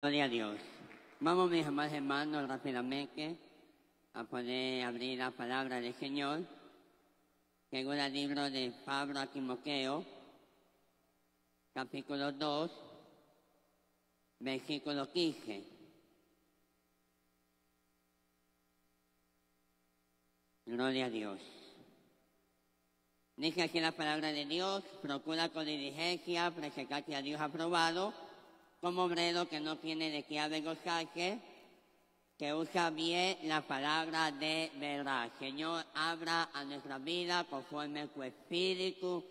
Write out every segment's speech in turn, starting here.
Gloria a Dios. Vamos, mis amados hermanos, rápidamente a poder abrir la palabra del Señor, según el libro de Pablo a Timoteo, capítulo 2, versículo 15. Gloria a Dios. Dice aquí la palabra de Dios: procura con diligencia presentarte a Dios aprobado, como obrero que no tiene de qué avergonzarse, que usa bien la palabra de verdad. Señor, abra a nuestra vida conforme a tu Espíritu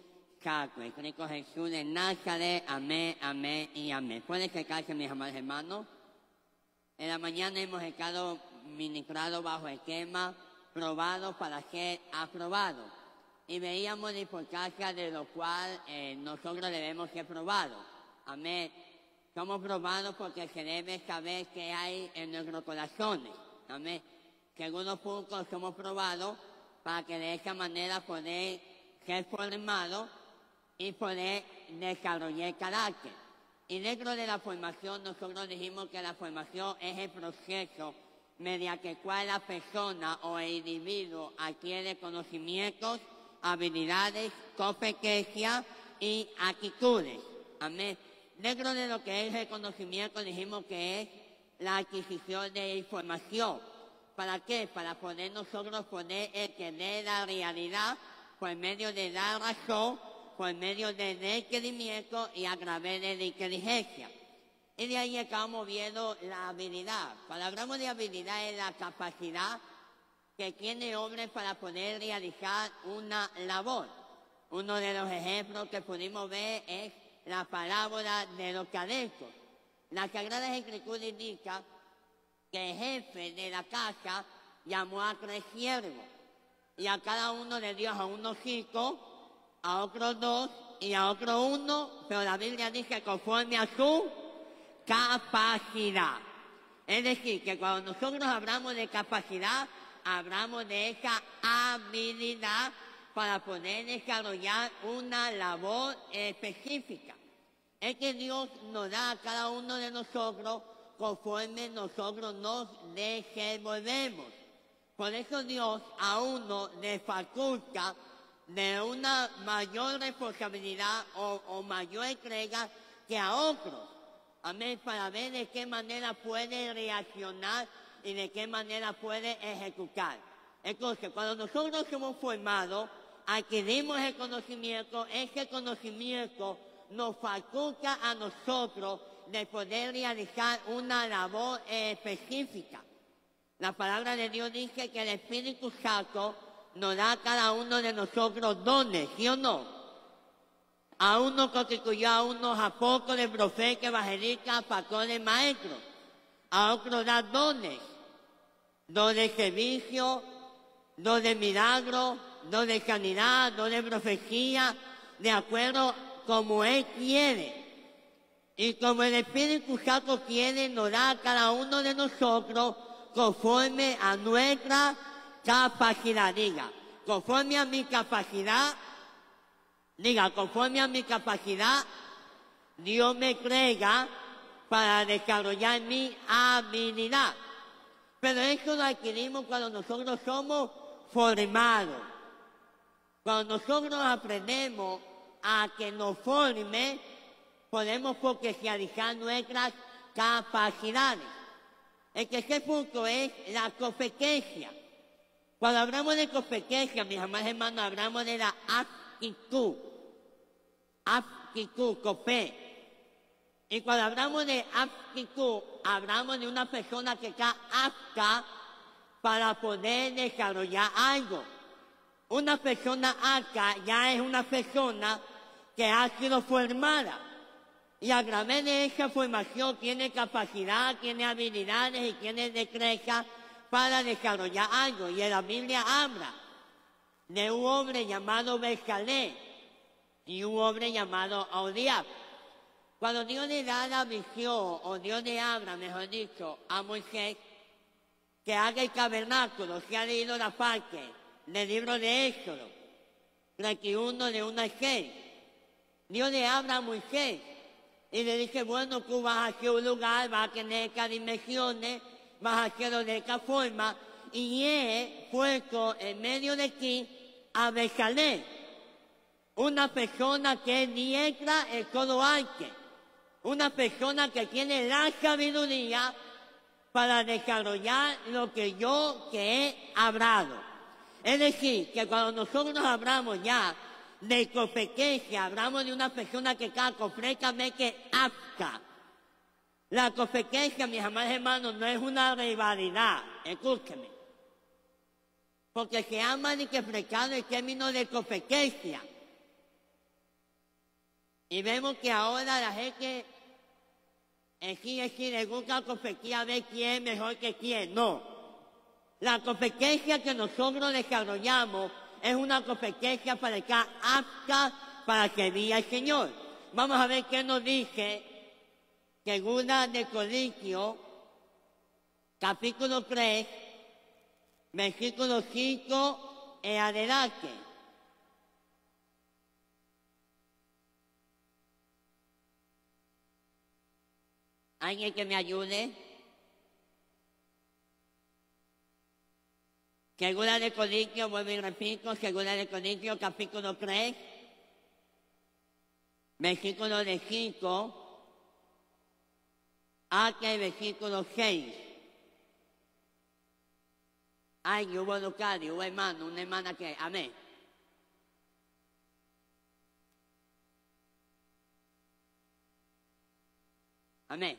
Santo. En Cristo Jesús de Nazaret. Amén, amén y amén. Pueden secarse, mis amados hermanos. En la mañana hemos estado ministrados bajo el tema probado para ser aprobado. Y veíamos la importancia de lo cual nosotros debemos ser probados. Amén. Somos probados porque se debe saber qué hay en nuestros corazones. Amén. Que en algunos puntos somos probados para que de esa manera poder ser formados y poder desarrollar carácter. Y dentro de la formación nosotros dijimos que la formación es el proceso mediante el cual la persona o el individuo adquiere conocimientos, habilidades, competencias y actitudes. Amén. Dentro de lo que es el conocimiento dijimos que es la adquisición de información. ¿Para qué? Para poder nosotros poder entender la realidad por medio de la razón, por medio del requerimiento y a través de la inteligencia. Y de ahí estamos viendo la habilidad. Cuando hablamos de habilidad es la capacidad que tiene el hombre para poder realizar una labor. Uno de los ejemplos que pudimos ver es la parábola de los talentos. La Sagrada Escritura indica que el jefe de la casa llamó a 3 siervos y a cada uno le dio a unos 5, a otros 2 y a otro 1, pero la Biblia dice conforme a su capacidad. Es decir, que cuando nosotros hablamos de capacidad, hablamos de esa habilidad para poder desarrollar una labor específica. Es que Dios nos da a cada uno de nosotros conforme nosotros nos desenvolvemos. Por eso Dios a uno le faculta de una mayor responsabilidad o mayor entrega que a otros. Amén, para ver de qué manera puede reaccionar y de qué manera puede ejecutar. Entonces, cuando nosotros somos formados, adquirimos el conocimiento, ese conocimiento nos faculta a nosotros de poder realizar una labor específica. La palabra de Dios dice que el Espíritu Santo nos da a cada uno de nosotros dones, ¿sí o no? A uno constituyó a unos apóstoles, profetas, evangelistas, pastores, maestros. A otros da dones, don de servicio, don de milagro, don de sanidad, don de profecía, de acuerdo como Él quiere. Y como el Espíritu Santo quiere, nos da a cada uno de nosotros conforme a nuestra capacidad. Diga, conforme a mi capacidad, Dios me entrega para desarrollar mi habilidad. Pero eso lo adquirimos cuando nosotros somos formados. Cuando nosotros aprendemos a que nos forme, podemos potencializar nuestras capacidades. El tercer punto es la competencia. Cuando hablamos de competencia, mis amados hermanos, hablamos de la aptitud. Aptitud, copé. Y cuando hablamos de aptitud, hablamos de una persona que está apta para poder desarrollar algo. Una persona apta ya es una persona que ha sido formada. Y a través de esa formación tiene capacidad, tiene habilidades y tiene destreza para desarrollar algo. Y en la Biblia habla de un hombre llamado Bezalel y un hombre llamado Aholiab. Cuando Dios le da la visión, o Dios le habla, mejor dicho, a Moisés, que haga el tabernáculo, se ha leído la parte del libro de Éxodo, 31 de 1 al 6. Dios le habla a Moisés Y le dije, bueno, tú vas hacia un lugar, vas a tener estas dimensiones, vas a hacerlo de esta forma. Y he puesto en medio de ti a Bezalel, una persona que es diestra en todo arte, una persona que tiene la sabiduría para desarrollar lo que yo que he hablado. Es decir, que cuando nosotros hablamos ya de competencia, hablamos de una persona que está completamente apta. La competencia, mis amados hermanos, no es una rivalidad, escúcheme. Porque se ha multiplicado el término de competencia. Y vemos que ahora la gente exige, le gusta competir a ver quién es mejor que quién. No. La competencia que nosotros desarrollamos es una competencia para estar apta para servir al Señor. Vamos a ver qué nos dice Segunda de Corintios, capítulo 3, versículo 5 en adelante. ¿Alguien que me ayude? Segunda de Corintios, vuelvo y repito, Segunda de Corintios, capítulo 3, versículo de 5 hasta el versículo 6. Ay, hubo local, hubo hermano, una hermana que, amén. Amén.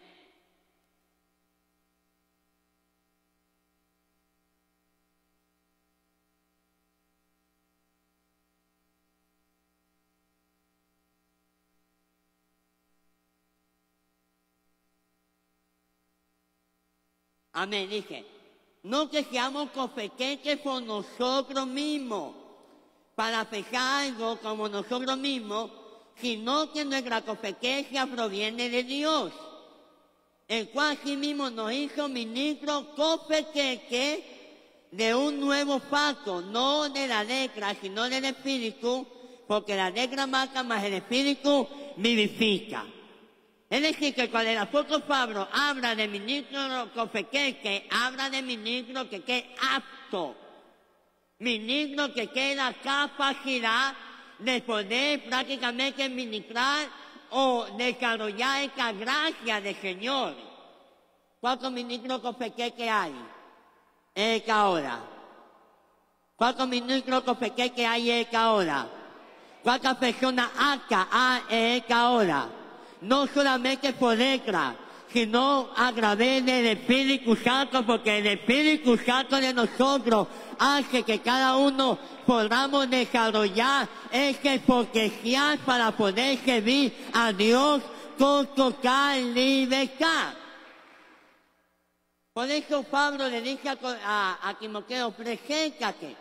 Amén, dije. No que seamos competentes por nosotros mismos para pesar algo como nosotros mismos, sino que nuestra competencia proviene de Dios, el cual sí mismo nos hizo ministros competentes de un nuevo pacto, no de la letra, sino del Espíritu, porque la letra mata, más el Espíritu vivifica. Es decir, que cuando el apóstol Pablo habla de ministro competente, habla de ministro que es apto, ministro que tiene la capacidad de poder prácticamente ministrar o desarrollar esta gracia del Señor. ¿Cuántos ministros competentes hay en esta hora? ¿Cuántos ministros competentes hay en esta hora? ¿Cuántas personas aptas hay en esta hora? No solamente por letra, sino a través del Espíritu Santo, porque el Espíritu Santo de nosotros hace que cada uno podamos desarrollar ese potencial para poder servir a Dios con total libertad. Por eso Pablo le dice a Timoteo, preséntate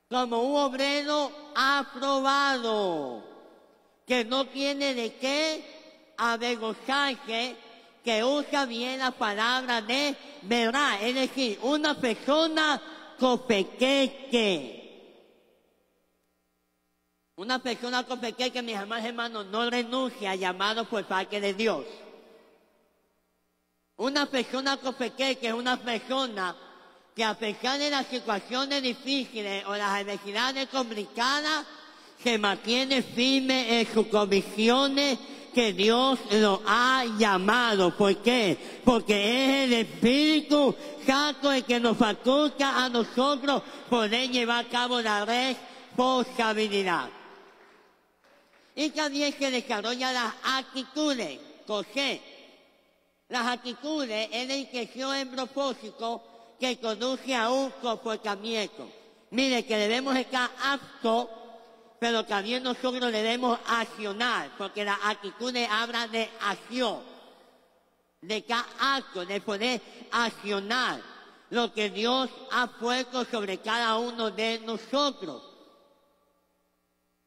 como un obrero aprobado, que no tiene de qué avergonzarse, que usa bien la palabra de verdad, es decir, una persona competente. Una persona competente, mis amados hermanos, no renuncia al llamado por parte de Dios. Una persona competente es una persona que a pesar de las situaciones difíciles o las adversidades complicadas, se mantiene firme en sus convicciones que Dios lo ha llamado. ¿Por qué? Porque es el Espíritu Santo el que nos faculta a nosotros poder llevar a cabo la responsabilidad. Y también se desarrollan las actitudes. José, las actitudes es la intención en propósito que conduce a un comportamiento. Mire que debemos estar aptos, pero también nosotros debemos accionar, porque las actitudes hablan de acción, de cada acto, de poder accionar lo que Dios ha puesto sobre cada uno de nosotros.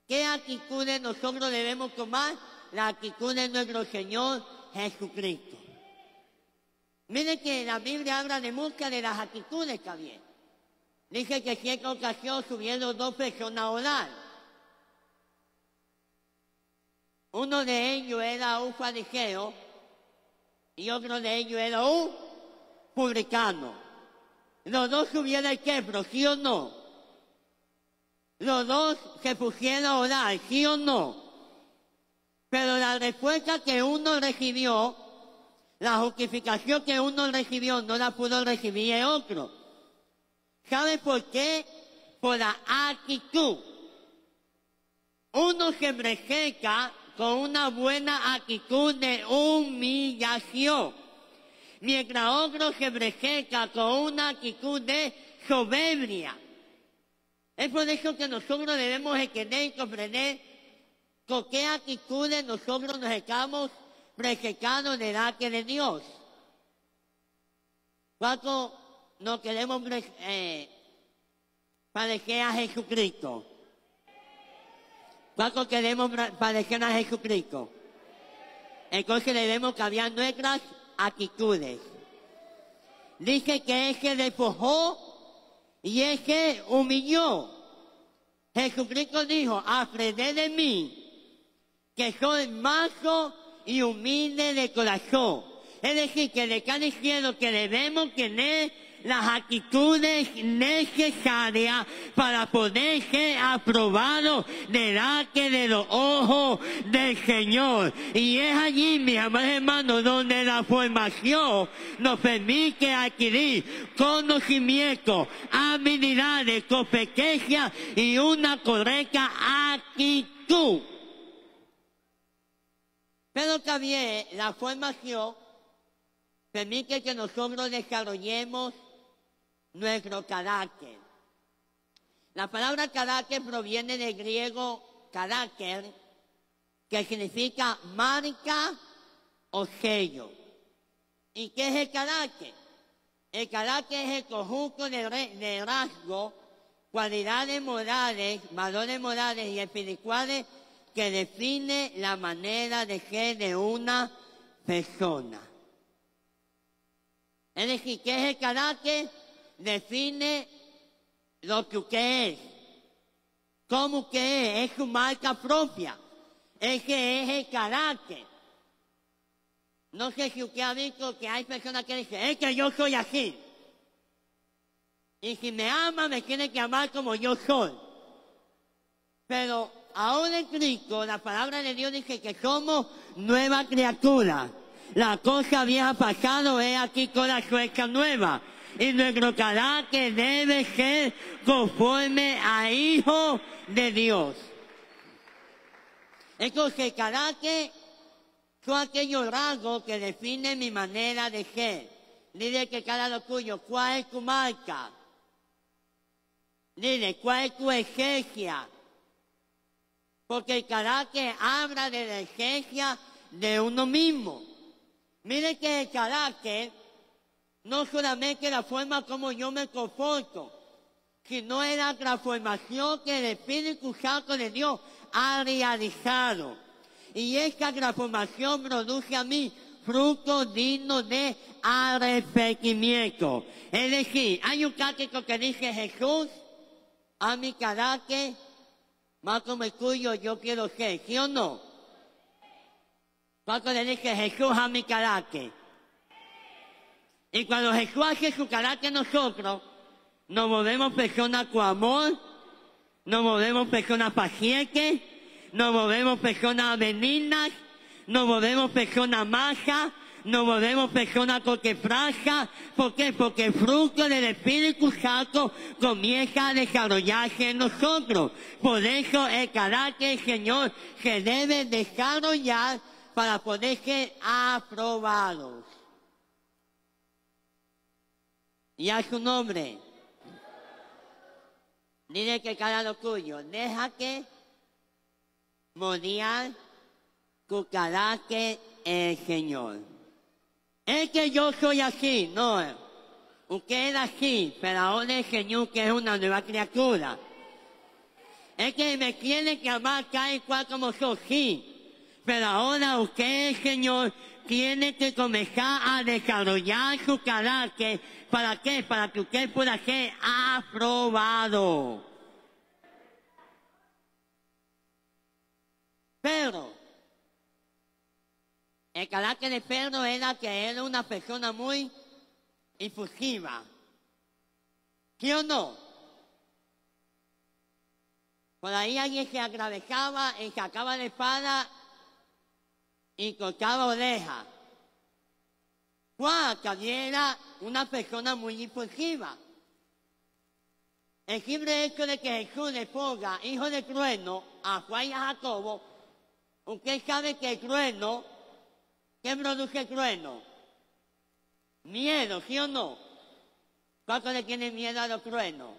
¿Qué actitudes nosotros debemos tomar? La actitud de nuestro Señor Jesucristo. Miren que la Biblia habla de muchas de las actitudes también. Dice que en cierta ocasión subieron 2 personas a orar. Uno de ellos era un fariseo y otro de ellos era un publicano. Los dos subieron al templo, ¿sí o no? Los dos se pusieron a orar, ¿sí o no? Pero la respuesta que uno recibió, la justificación que uno recibió, no la pudo recibir el otro. ¿Sabe por qué? Por la actitud. Uno se presenta con una buena actitud de humillación, mientras otro se presenta con una actitud de soberbia. Es por eso que nosotros debemos entender y comprender con qué actitudes nosotros nos estamos presentando delante de Dios. ¿Cuánto nos queremos parecer a Jesucristo? ¿Cuánto queremos parecer a Jesucristo? Entonces debemos cambiar nuestras actitudes. Dice que Él se despojó y Él se humilló. Jesucristo dijo: aprended de mí, que soy manso y humilde de corazón. Es decir, que le está diciendo que debemos tener las actitudes necesarias para poder ser aprobados delante de los ojos del Señor. Y es allí, mis amados hermanos, donde la formación nos permite adquirir conocimiento, habilidades, competencias y una correcta actitud. Pero también la formación permite que nosotros desarrollemos nuestro carácter. La palabra carácter proviene del griego carácter, que significa marca o sello. ¿Y qué es el carácter? El carácter es el conjunto de rasgos, cualidades morales, valores morales y espirituales que define la manera de ser de una persona. Es decir, ¿qué es el carácter? Define lo que usted es, cómo usted es su marca propia. Ese es el carácter. No sé si usted ha visto que hay personas que dicen: es que yo soy así. Y si me ama, me tiene que amar como yo soy. Pero ahora en Cristo, la palabra de Dios dice que somos nueva criatura. La cosa vieja pasado es aquí con la sueca nueva. Y nuestro carácter debe ser conforme a hijo de Dios. Entonces, el carácter son aquellos rasgos que definen mi manera de ser. Dile que cada lo tuyo, ¿cuál es tu marca? Dile, ¿cuál es tu esencia? Porque el carácter habla de la esencia de uno mismo. Mire que el carácter no solamente la forma como yo me comporto, sino es la transformación que el Espíritu Santo de Dios ha realizado. Y esta transformación produce a mí frutos dignos de arrepentimiento. Es decir, hay un cántico que dice: Jesús, a mi carácter, más como el tuyo yo quiero ser, ¿sí o no? Cuando le dice: Jesús a mi carácter. Y cuando Jesús hace su carácter, nosotros nos movemos personas con amor, nos movemos personas pacientes, nos movemos personas benignas, nos movemos personas mansas, nos movemos personas con quebradas. ¿Por qué? Porque el fruto del Espíritu Santo comienza a desarrollarse en nosotros. Por eso el carácter del Señor se debe desarrollar para poder ser aprobados. Y a su nombre, dile que cada lo tuyo, deja que moldear tu carácter el Señor. Es que yo soy así, no. Usted es así, pero ahora el Señor que es una nueva criatura. Es que me tiene que amar tal cual como soy, sí. Pero ahora usted, Señor, tiene que comenzar a desarrollar su carácter. ¿Para qué? Para que usted pueda ser aprobado. Pero El carácter de Pedro era que era una persona muy impulsiva. ¿Sí o no? Por ahí alguien se atravesaba y sacaba la espada y cortaba orejas. Juan también era una persona muy impulsiva. El simple hecho de que Jesús le ponga hijo de trueno a Juan y a Jacobo, usted sabe que el trueno, ¿qué produce el trueno? Miedo, ¿sí o no? ¿Cuántos le tienen miedo a los truenos?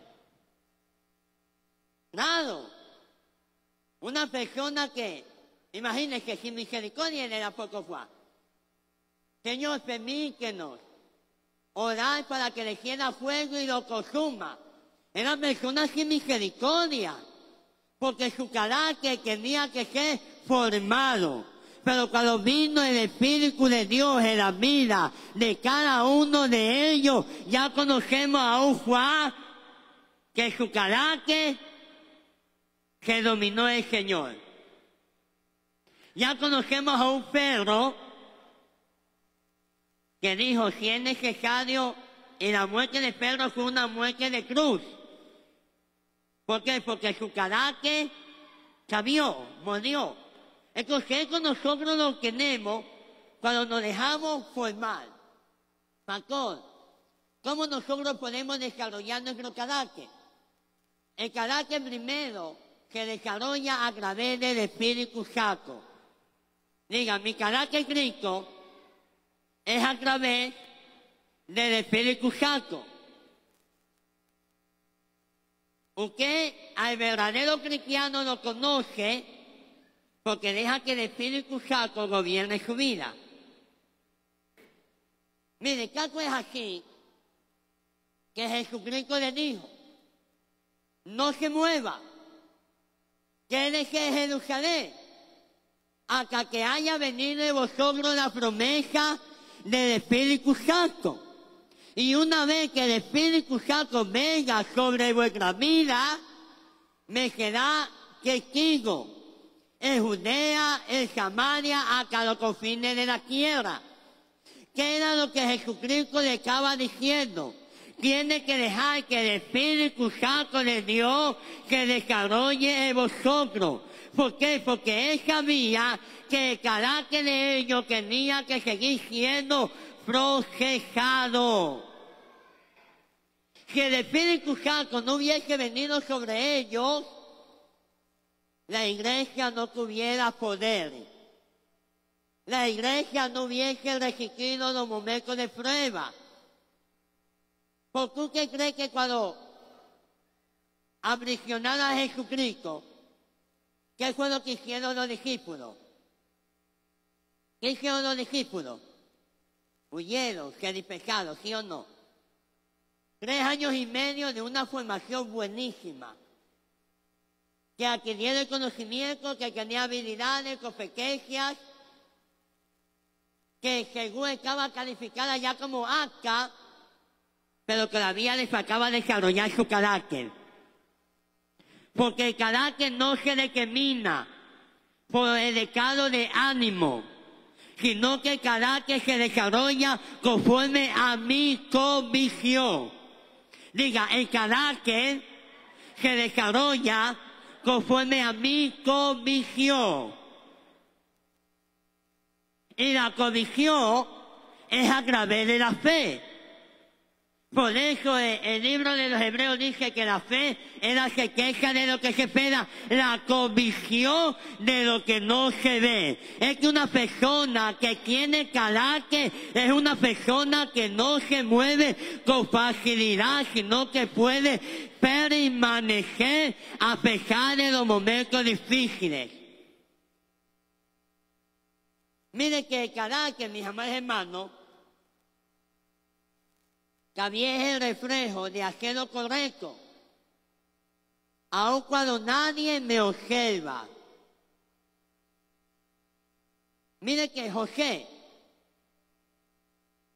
Claro. Una persona que, imagínense, sin misericordia le da poco Juan. Señor, permítenos orar para que le quiera fuego y lo consuma. Era persona sin misericordia, porque su carácter tenía que ser formado. Pero cuando vino el Espíritu de Dios en la vida de cada uno de ellos, ya conocemos a un Juan que su carácter se dominó el Señor. Ya conocemos a un Pedro que dijo, si es necesario, y la muerte de Pedro fue una muerte de cruz. ¿Por qué? Porque su carácter cambió, murió. Entonces, eso nosotros lo tenemos cuando nos dejamos formar. Pastor, ¿cómo nosotros podemos desarrollar nuestro carácter? El carácter primero se desarrolla a través del Espíritu Santo. Diga, mi carácter Cristo es a través del Espíritu Santo. Usted al verdadero cristiano lo conoce porque deja que el Espíritu Santo gobierne su vida. Mire, el caso es así, que Jesucristo le dijo, no se mueva, quédese en Jerusalén, hasta que haya venido de vosotros la promesa del Espíritu Santo. Y una vez que el Espíritu Santo venga sobre vuestra vida, me será testigo en Judea, en Samaria, hasta los confines de la tierra. ¿Qué era lo que Jesucristo le estaba diciendo? Tiene que dejar que el Espíritu Santo de Dios se desarrolle en vosotros. ¿Por qué? Porque él sabía que el carácter de ellos tenía que seguir siendo procesado. Si el Espíritu Santo no hubiese venido sobre ellos, la iglesia no tuviera poder. La iglesia no hubiese resistido los momentos de prueba. ¿Por qué usted cree que cuando aprisionaron a Jesucristo, qué fue lo que hicieron los discípulos? ¿Qué hicieron los discípulos? Huyeron, se dispersaron, ¿sí o no? 3 años y medio de una formación buenísima, que adquirieron el conocimiento, que tenía habilidades, competencias, que según estaba calificada ya como apta, pero todavía les faltaba desarrollar su carácter. Porque el carácter no se determina por el estado de ánimo, sino que el carácter se desarrolla conforme a mi convicción. Diga, el carácter se desarrolla conforme a mi convicción. Y la convicción es a través de la fe. Por eso el libro de los Hebreos dice que la fe es la certeza de lo que se espera, la convicción de lo que no se ve. Es que una persona que tiene carácter es una persona que no se mueve con facilidad, sino que puede permanecer a pesar de los momentos difíciles. Mire que el carácter, mis amados hermanos, también es el reflejo de hacer lo correcto, aun cuando nadie me observa. Mire que José,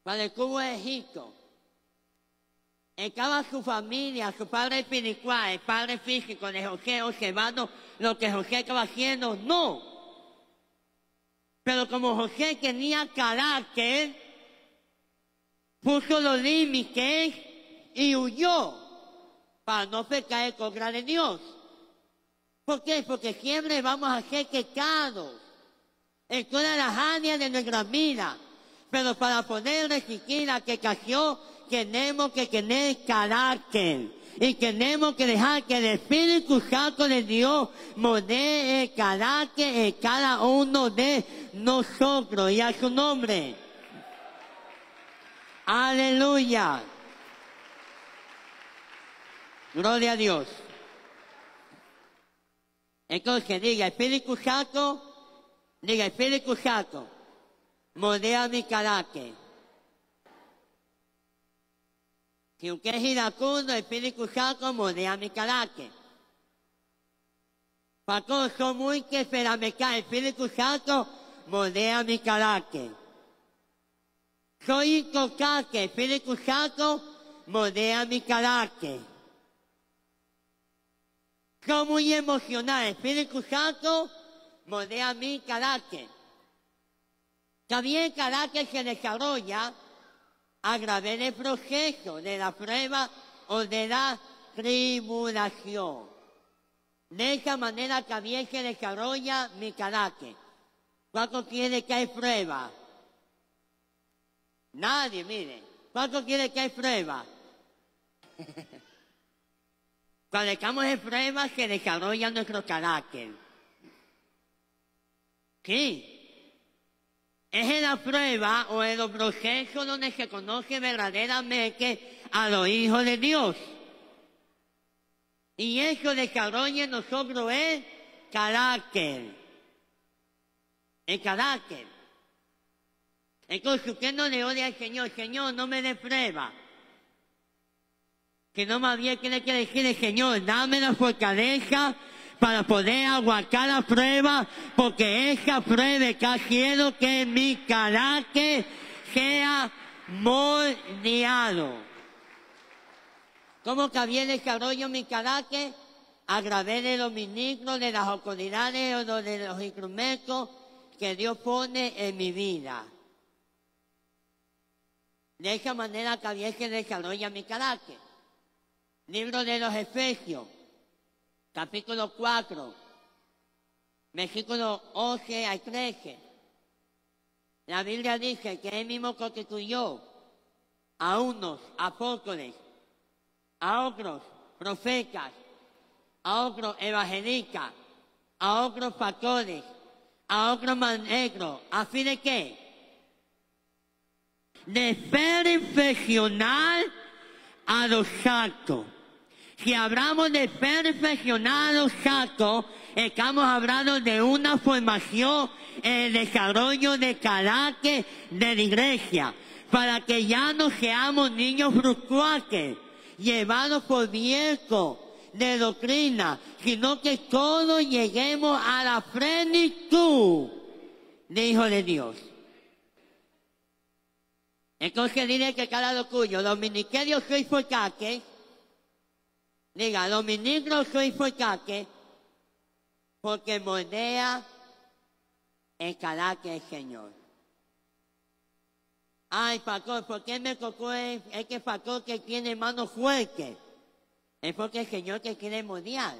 cuando estuvo en Egipto, estaba su familia, su padre espiritual, el padre físico de José, observando lo que José estaba haciendo. No. Pero como José tenía carácter, puso los límites y huyó para no pecar en contra de Dios. ¿Por qué? Porque siempre vamos a hacer pecados en todas las áreas de nuestra vida. Pero para poder resistir la tentación, tenemos que tener carácter. Y tenemos que dejar que el Espíritu Santo de Dios moldee el carácter en cada uno de nosotros. Y a su nombre. Aleluya. Gloria a Dios. Entonces diga, Espíritu Santo, moldea mi carácter. Si usted es iracundo, el Espíritu Santo moldea mi carácter. Pastor, soy muy que el Espíritu Santo moldea mi carácter. Soy inconstante, el Espíritu Santo moldea mi carácter. Soy muy emocional, el Espíritu Santo moldea mi carácter. También el carácter se desarrolla a través del proceso de la prueba o de la tribulación. De esa manera también se desarrolla mi carácter. ¿Cuánto quiere que hay prueba? Nadie, mire. ¿Cuánto quiere que hay prueba? Cuando estamos en prueba se desarrolla nuestro carácter. Sí. Es en la prueba o en los procesos donde se conoce verdaderamente a los hijos de Dios. Y eso desarrolla en nosotros el carácter. El carácter. Entonces usted no le odia al Señor, Señor, no me dé prueba. Que no más bien tiene que decirle, Señor, dame la fortaleza para poder aguantar la prueba, porque esa prueba está haciendo que mi carácter sea moldeado. ¿Cómo también desarrollo mi carácter? A través de los ministros, de las autoridades o de los instrumentos que Dios pone en mi vida. De esa manera también se desarrolla mi carácter. Libro de los Efesios, capítulo 4, versículo 11 al 13. La Biblia dice que Él mismo constituyó a unos apóstoles, a otros profetas, a otros evangelistas, a otros pastores, a otros maestros, ¿a fin de qué? De perfeccionar a los santos. Si hablamos de perfeccionar a los santos, estamos hablando de una formación en el desarrollo de carácter de la iglesia, para que ya no seamos niños fluctuantes, llevados por viento de doctrina, sino que todos lleguemos a la plenitud de hijos de Dios. Entonces diré que cada locuyo, los ministerios soy forcaque, diga, los ministros soy forcaque, porque moldea el carácter del Señor. Ay, pastor, ¿por qué me tocó es que pastor que tiene manos fuertes? Es porque el Señor que quiere moldear.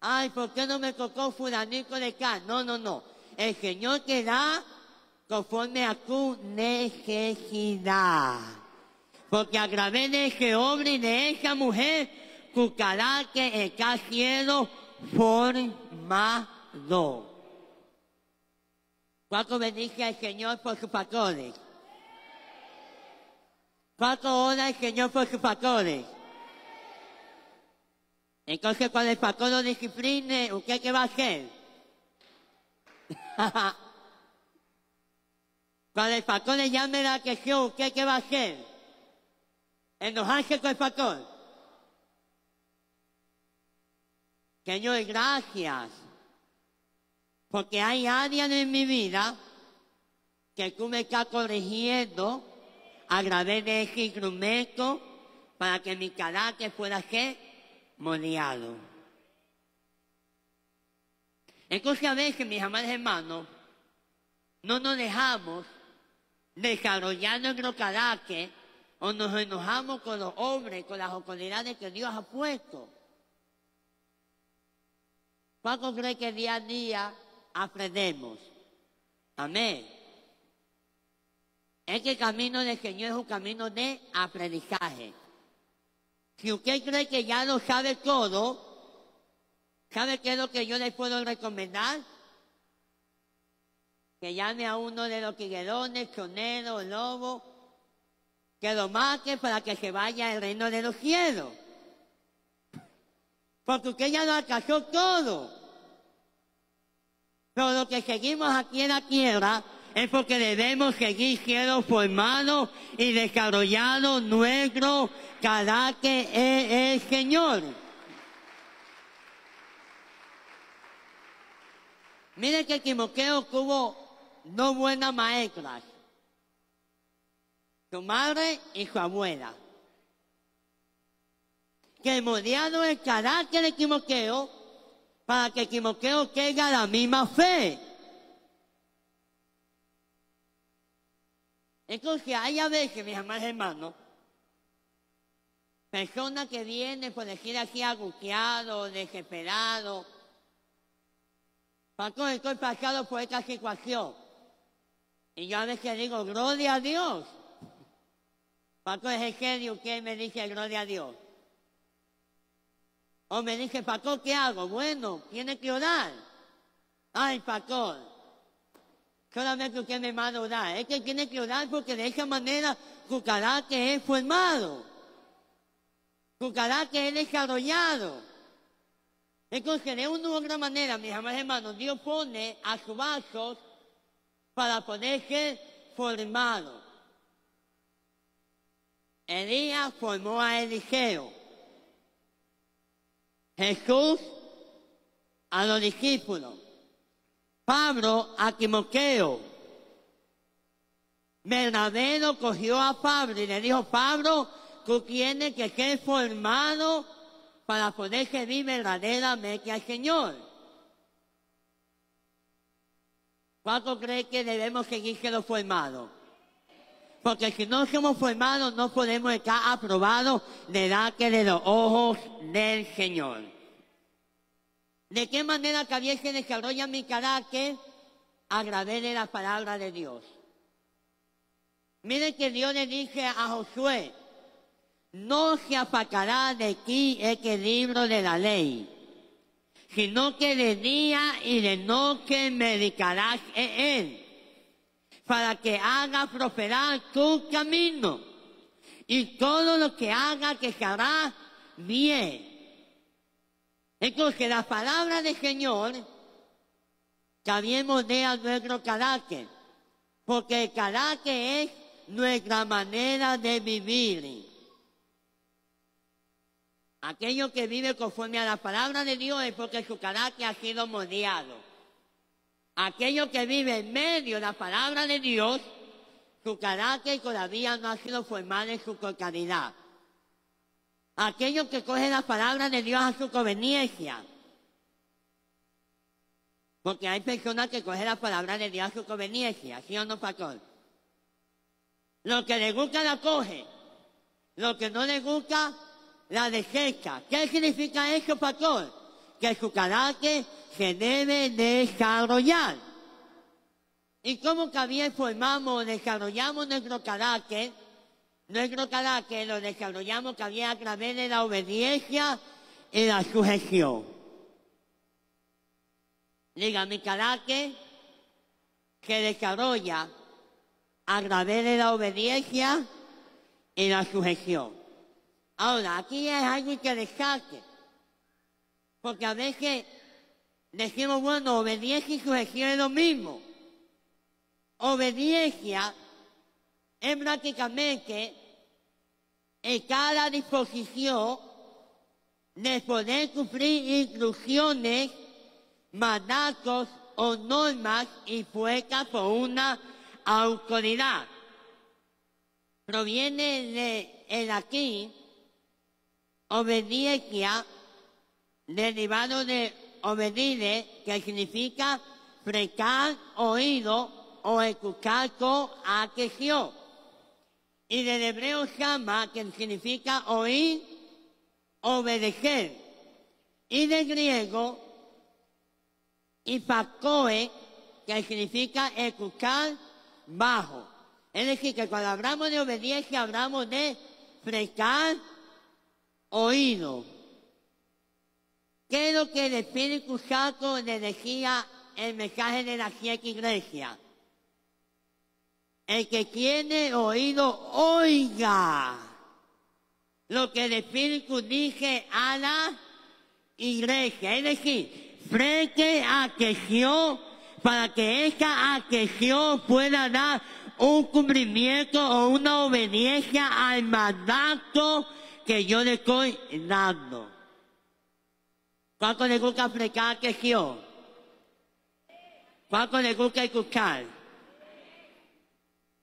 Ay, ¿por qué no me tocó fulanito de acá? No. El Señor te da conforme a tu necesidad. Porque a través de ese hombre y de esa mujer, tu carácter está siendo formado. ¿Cuánto bendice al Señor por sus pastores? ¿Cuánto ora al Señor por sus pastores? Entonces, cuando el pastor lo discipline, ¿usted qué va a hacer? Cuando el pastor le llame la atención, ¿usted qué va a hacer? ¿Enojarse con el pastor? Señor, gracias. Porque hay áreas en mi vida que tú me estás corrigiendo a través de ese instrumento para que mi carácter pueda ser moldeado. Entonces a veces, mis amados hermanos, no nos dejamos desarrollar nuestro carácter o nos enojamos con los hombres, con las autoridades que Dios ha puesto. ¿Cuánto cree que día a día aprendemos? Amén. Es que el camino del Señor es un camino de aprendizaje. Si usted cree que ya lo sabe todo, ¿sabe qué es lo que yo le puedo recomendar? Que llame a uno de los tiguerones, choneros, lobos, que lo mate para que se vaya al reino de los cielos. Porque usted ya lo alcanzó todo. Pero lo que seguimos aquí en la tierra es porque debemos seguir siendo formados y desarrollando nuestro carácter en el Señor. Miren que Timoteo tuvo dos buenas maestras, su madre y su abuela, que moldearon el carácter de Timoteo para que Timoteo tenga la misma fe. Entonces hay a veces, mis amados hermanos, personas que vienen, por decir así, angustiados, desesperados. Pastor, estoy pasado por esta situación. Y yo a veces digo, gloria a Dios. Pastor, es en serio que me dice gloria a Dios. O me dice, pastor, ¿qué hago? Bueno, tiene que orar. Ay, pastor, solamente usted me manda a orar. Es que tiene que orar porque de esa manera su carácter es formado. Su carácter es desarrollado. Entonces, de una u otra manera, mis amados hermanos, Dios pone a sus vasos para poder ser formado. Elías formó a Eliseo. Jesús a los discípulos. Pablo a Timoteo. Bernabé lo cogió a Pablo y le dijo, Pablo, tú tienes que ser formado para poder servir verdaderamente al Señor. ¿Cuánto cree que debemos seguir siendo formados? Porque si no somos formados, no podemos estar aprobados delante de los ojos del Señor. ¿De qué manera también se desarrolla mi carácter? A través de la palabra de Dios. Miren que Dios le dice a Josué, no se apartará de ti este libro de la ley, sino que de día y de noche meditarás en él, para que haga prosperar tu camino, y todo lo que haga que se hará bien. Entonces, la palabra del Señor también moldea nuestro carácter, porque el carácter es nuestra manera de vivir. Aquello que vive conforme a la palabra de Dios es porque su carácter ha sido moldeado. Aquello que vive en medio de la palabra de Dios, su carácter todavía no ha sido formado en su totalidad. Aquello que coge la palabra de Dios a su conveniencia. Porque hay personas que cogen la palabra de Dios a su conveniencia, ¿sí o no, pastor? Lo que le gusta la coge, lo que no le gusta la desecha. ¿Qué significa eso, pastor? Que su carácter se debe desarrollar. ¿Y cómo también formamos, desarrollamos nuestro carácter? Nuestro carácter lo desarrollamos también a través de la obediencia y la sujeción. Diga, mi carácter se desarrolla a través de la obediencia y la sujeción. Ahora, aquí es algo interesante, porque a veces decimos, bueno, obediencia y sujeción es lo mismo. Obediencia es prácticamente estar a disposición de poder cumplir instrucciones, mandatos o normas impuestas por una autoridad. Proviene de el aquí, obediencia, derivado de obedire, que significa prestar oído o escuchar con atención. Y del hebreo shama, que significa oír, obedecer. Y del griego, hipakoe, que significa escuchar bajo. Es decir, que cuando hablamos de obediencia, hablamos de prestar oído. ¿Qué es lo que el Espíritu Santo le decía el mensaje de la siete iglesias? El que tiene oído, oiga lo que el Espíritu dice a la iglesia. Es decir, preste atención para que esa atención pueda dar un cumplimiento o una obediencia al mandato que yo le estoy dando. ¿Cuánto le gusta prestar atención? ¿Cuánto le gusta escuchar?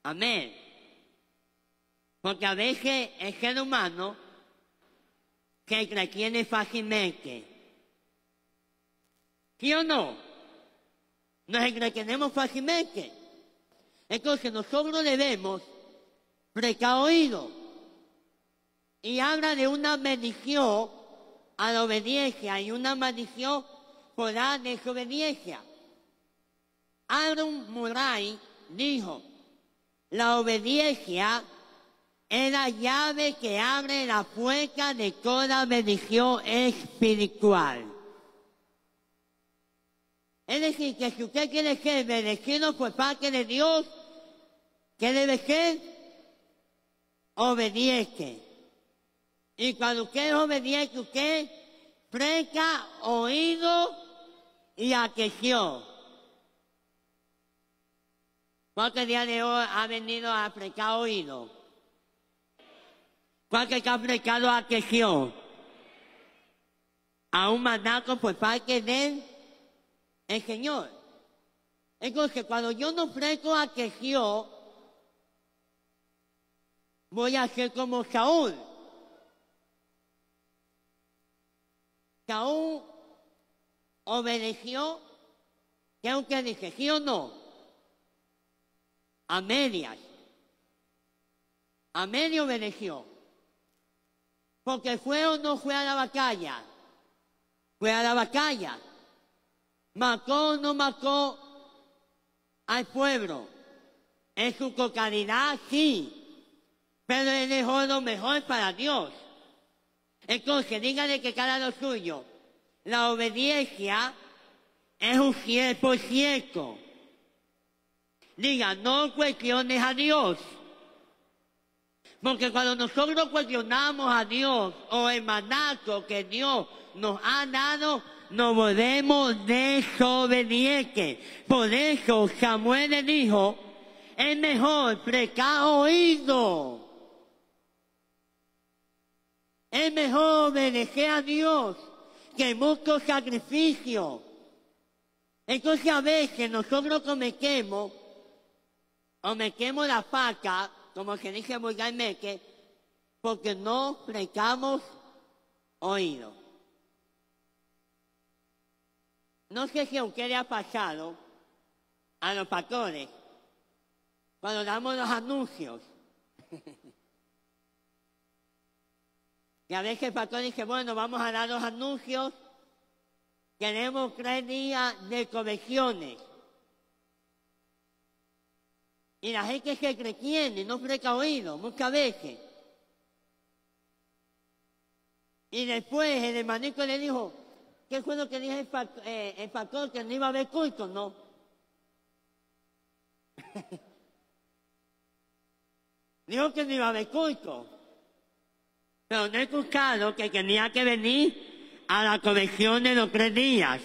Amén. Porque a veces el ser humano se entretiene fácilmente. ¿Sí o no? Nos entretenemos fácilmente. Entonces nosotros debemos prestar oído. Y habla de una bendición a la obediencia y una maldición por la desobediencia. Aaron Murray dijo: la obediencia es la llave que abre la puerta de toda bendición espiritual. Es decir, que si usted quiere ser bendecido por parte de Dios, ¿qué debe ser? Obediente. Y cuando usted es obediente, usted presta oído y atención. ¿Cuántos días de hoy ha venido a prestar oído? ¿Cuántos ha prestado atención? A un mandato por parte del Señor. Entonces, cuando yo no presto atención, voy a ser como Saúl. Saúl obedeció, ¿qué aunque dice? ¿Sí o no? A medias. A medio obedeció. Porque fue o no fue a la batalla. Fue a la batalla. Mató o no mató al pueblo. En su totalidad, sí. Pero él dejó lo mejor para Dios. Entonces, dígale que cada lo suyo. La obediencia es un 100%. Diga, no cuestiones a Dios. Porque cuando nosotros cuestionamos a Dios o el mandato que Dios nos ha dado, nos volvemos desobedientes. Por eso Samuel le dijo, es mejor prestar oído. Es mejor obedecer a Dios que mucho sacrificio. Entonces a veces nosotros cometemos la faca, como se dice vulgarmente, porque no prestamos oído. No sé si a usted le ha pasado a los pastores cuando damos los anuncios. Y a veces el pastor dice, bueno, vamos a dar los anuncios. Tenemos 3 días de convenciones. Y la gente se entretiene, no presta oído, muchas veces. Y después el hermanito le dijo, ¿qué fue lo que dijo el pastor? Que no iba a haber culto, ¿no? Dijo que no iba a haber culto. Pero no he escuchado que tenía que venir a la convención de los 3 días.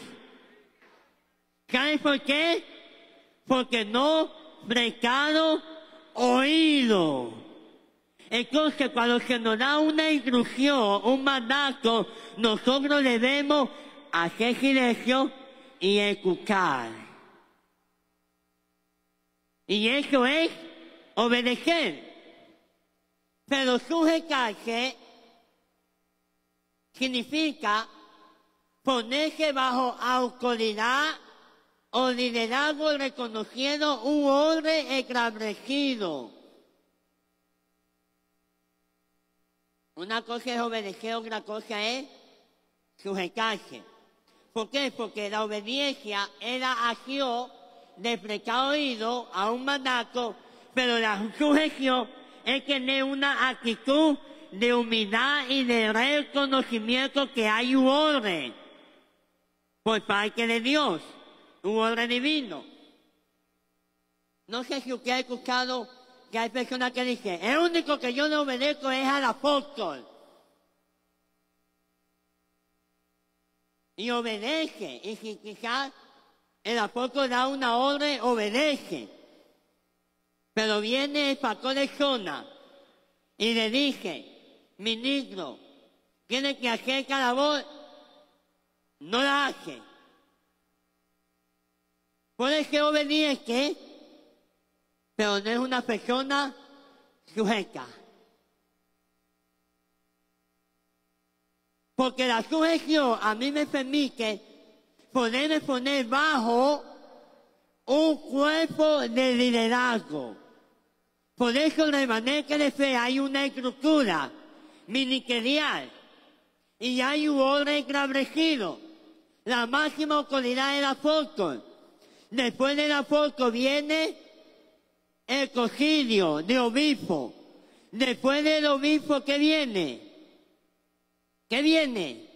¿Sabes por qué? Porque no prestado oído. Entonces, cuando se nos da una instrucción, un mandato, nosotros debemos hacer silencio y escuchar. Y eso es obedecer. Pero sujetarse significa ponerse bajo autoridad o liderazgo reconociendo un orden establecido. Una cosa es obedecer, otra cosa es sujetarse. ¿Por qué? Porque la obediencia es la acción de prestar oído a un mandato, pero la sujeción es tener una actitud de humildad y de reconocimiento que hay un orden por parte de Dios, un orden divino. No sé si usted ha escuchado que hay personas que dicen, el único que yo no obedezco es al apóstol. Y obedece, y si quizás el apóstol da una orden, obedece. Pero viene el pastor de zona y le dice, ministro, tiene que hacer cada voz, no la hace. Puede que obedece, pero no es una persona sujeta. Porque la sujeción a mí me permite poderme poner bajo un cuerpo de liderazgo. Por eso en el manejo de fe hay una estructura ministerial y hay un orden establecido. La máxima autoridad del apóstol. Después del apóstol viene el concilio de obispo. Después del obispo, ¿qué viene? ¿Qué viene?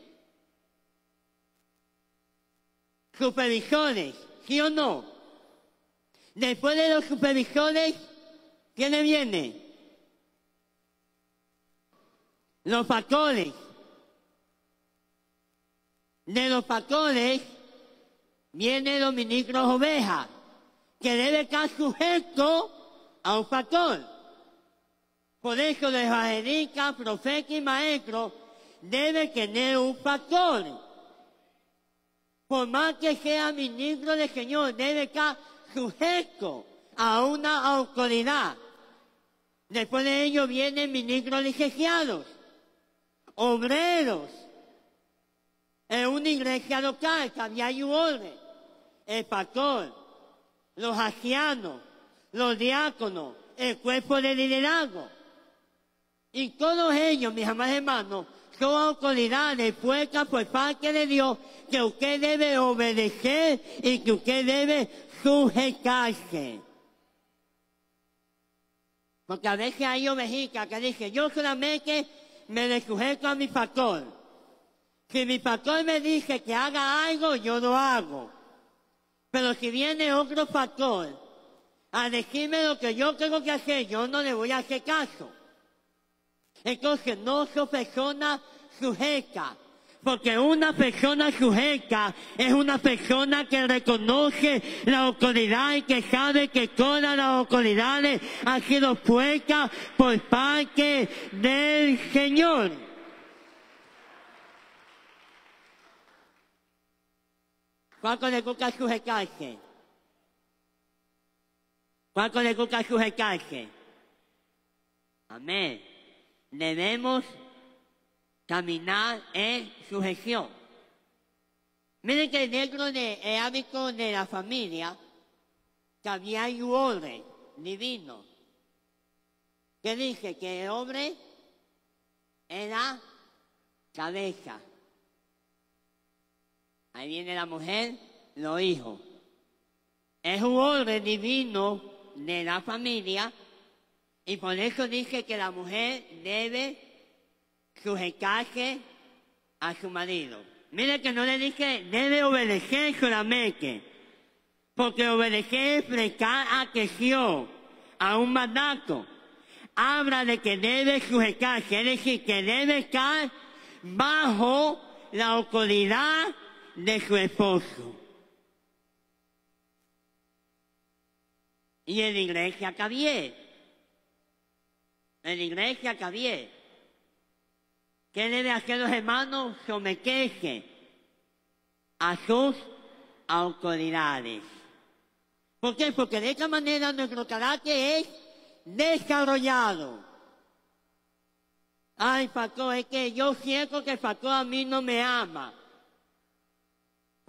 Supervisores, ¿sí o no? Después de los supervisores, ¿quién le viene? Los pastores. De los pastores vienen los ministros ovejas, que debe estar sujeto a un pastor. Por eso los evangelistas, profetas y maestros deben tener un pastor. Por más que sea ministro del Señor, debe estar sujeto a una autoridad. Después de ello vienen ministros licenciados, obreros. En una iglesia local también hay un orden. El pastor, los ancianos, los diáconos, el cuerpo de liderazgo. Y todos ellos, mis amados hermanos, son autoridades puestas por parte de Dios que usted debe obedecer y que usted debe sujetarse. Porque a veces hay ovejitas que dicen, yo solamente me le sujeto a mi pastor. Si mi pastor me dice que haga algo, yo lo hago. Pero si viene otro pastor a decirme lo que yo tengo que hacer, yo no le voy a hacer caso. Entonces no son personas sujetas, porque una persona sujeta es una persona que reconoce la autoridad y que sabe que todas las autoridades han sido puestas por parte del Señor. ¿Cuánto le gusta sujetarse? ¿Cuánto le gusta sujetarse? Amén. Debemos caminar en sujeción. Miren que dentro del hábito de la familia también hay un orden divino que dice que el hombre es la cabeza. Ahí viene la mujer, los hijos. Es un orden divino de la familia. Y por eso dice que la mujer debe sujetarse a su marido. Mire que no le dice debe obedecer solamente, porque obedecer es prestar atención a un mandato. Habla de que debe sujetarse, es decir, que debe estar bajo la autoridad de su esposo. Y en la iglesia también. En la iglesia también. ¿Qué debe hacer los hermanos? Someterse a sus autoridades. ¿Por qué? Porque de esta manera nuestro carácter es desarrollado. Ay, pastor, es que yo siento que el pastor a mí no me ama.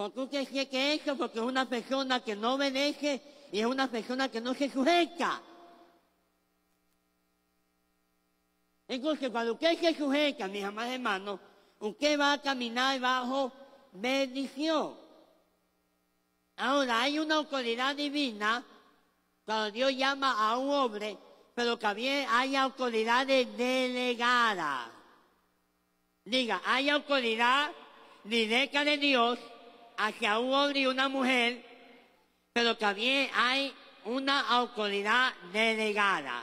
¿Por qué usted cree que eso? Porque es una persona que no obedece y es una persona que no se sujeta. Entonces, cuando usted se sujeta, mis amados hermanos, usted va a caminar bajo bendición. Ahora, hay una autoridad divina cuando Dios llama a un hombre, pero también hay autoridades delegadas. Diga, hay autoridad directa de Dios hacia un hombre y una mujer, pero también hay una autoridad delegada.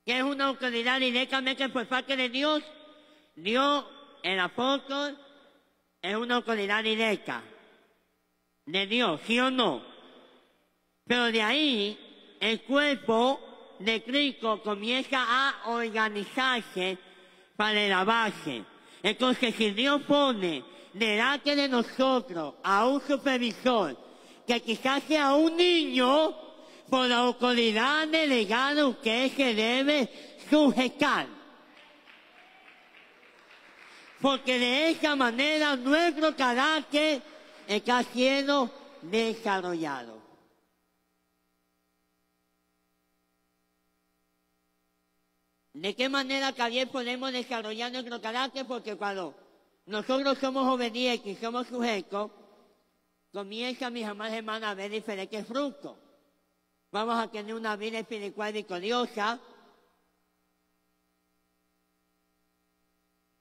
¿Qué es una autoridad directamente por parte de Dios? Dios, el apóstol, es una autoridad directa de Dios, ¿sí o no? Pero de ahí, el cuerpo de Cristo comienza a organizarse para la base. Entonces, si Dios pone delante de nosotros a un supervisor, que quizás sea un niño, por la autoridad delegada usted se debe sujetar. Porque de esa manera nuestro carácter está siendo desarrollado. ¿De qué manera también podemos desarrollar nuestro carácter? Porque cuando nosotros somos obedientes y somos sujetos, comienza, mis amadas hermanas, a ver diferentes frutos. Vamos a tener una vida espiritual victoriosa.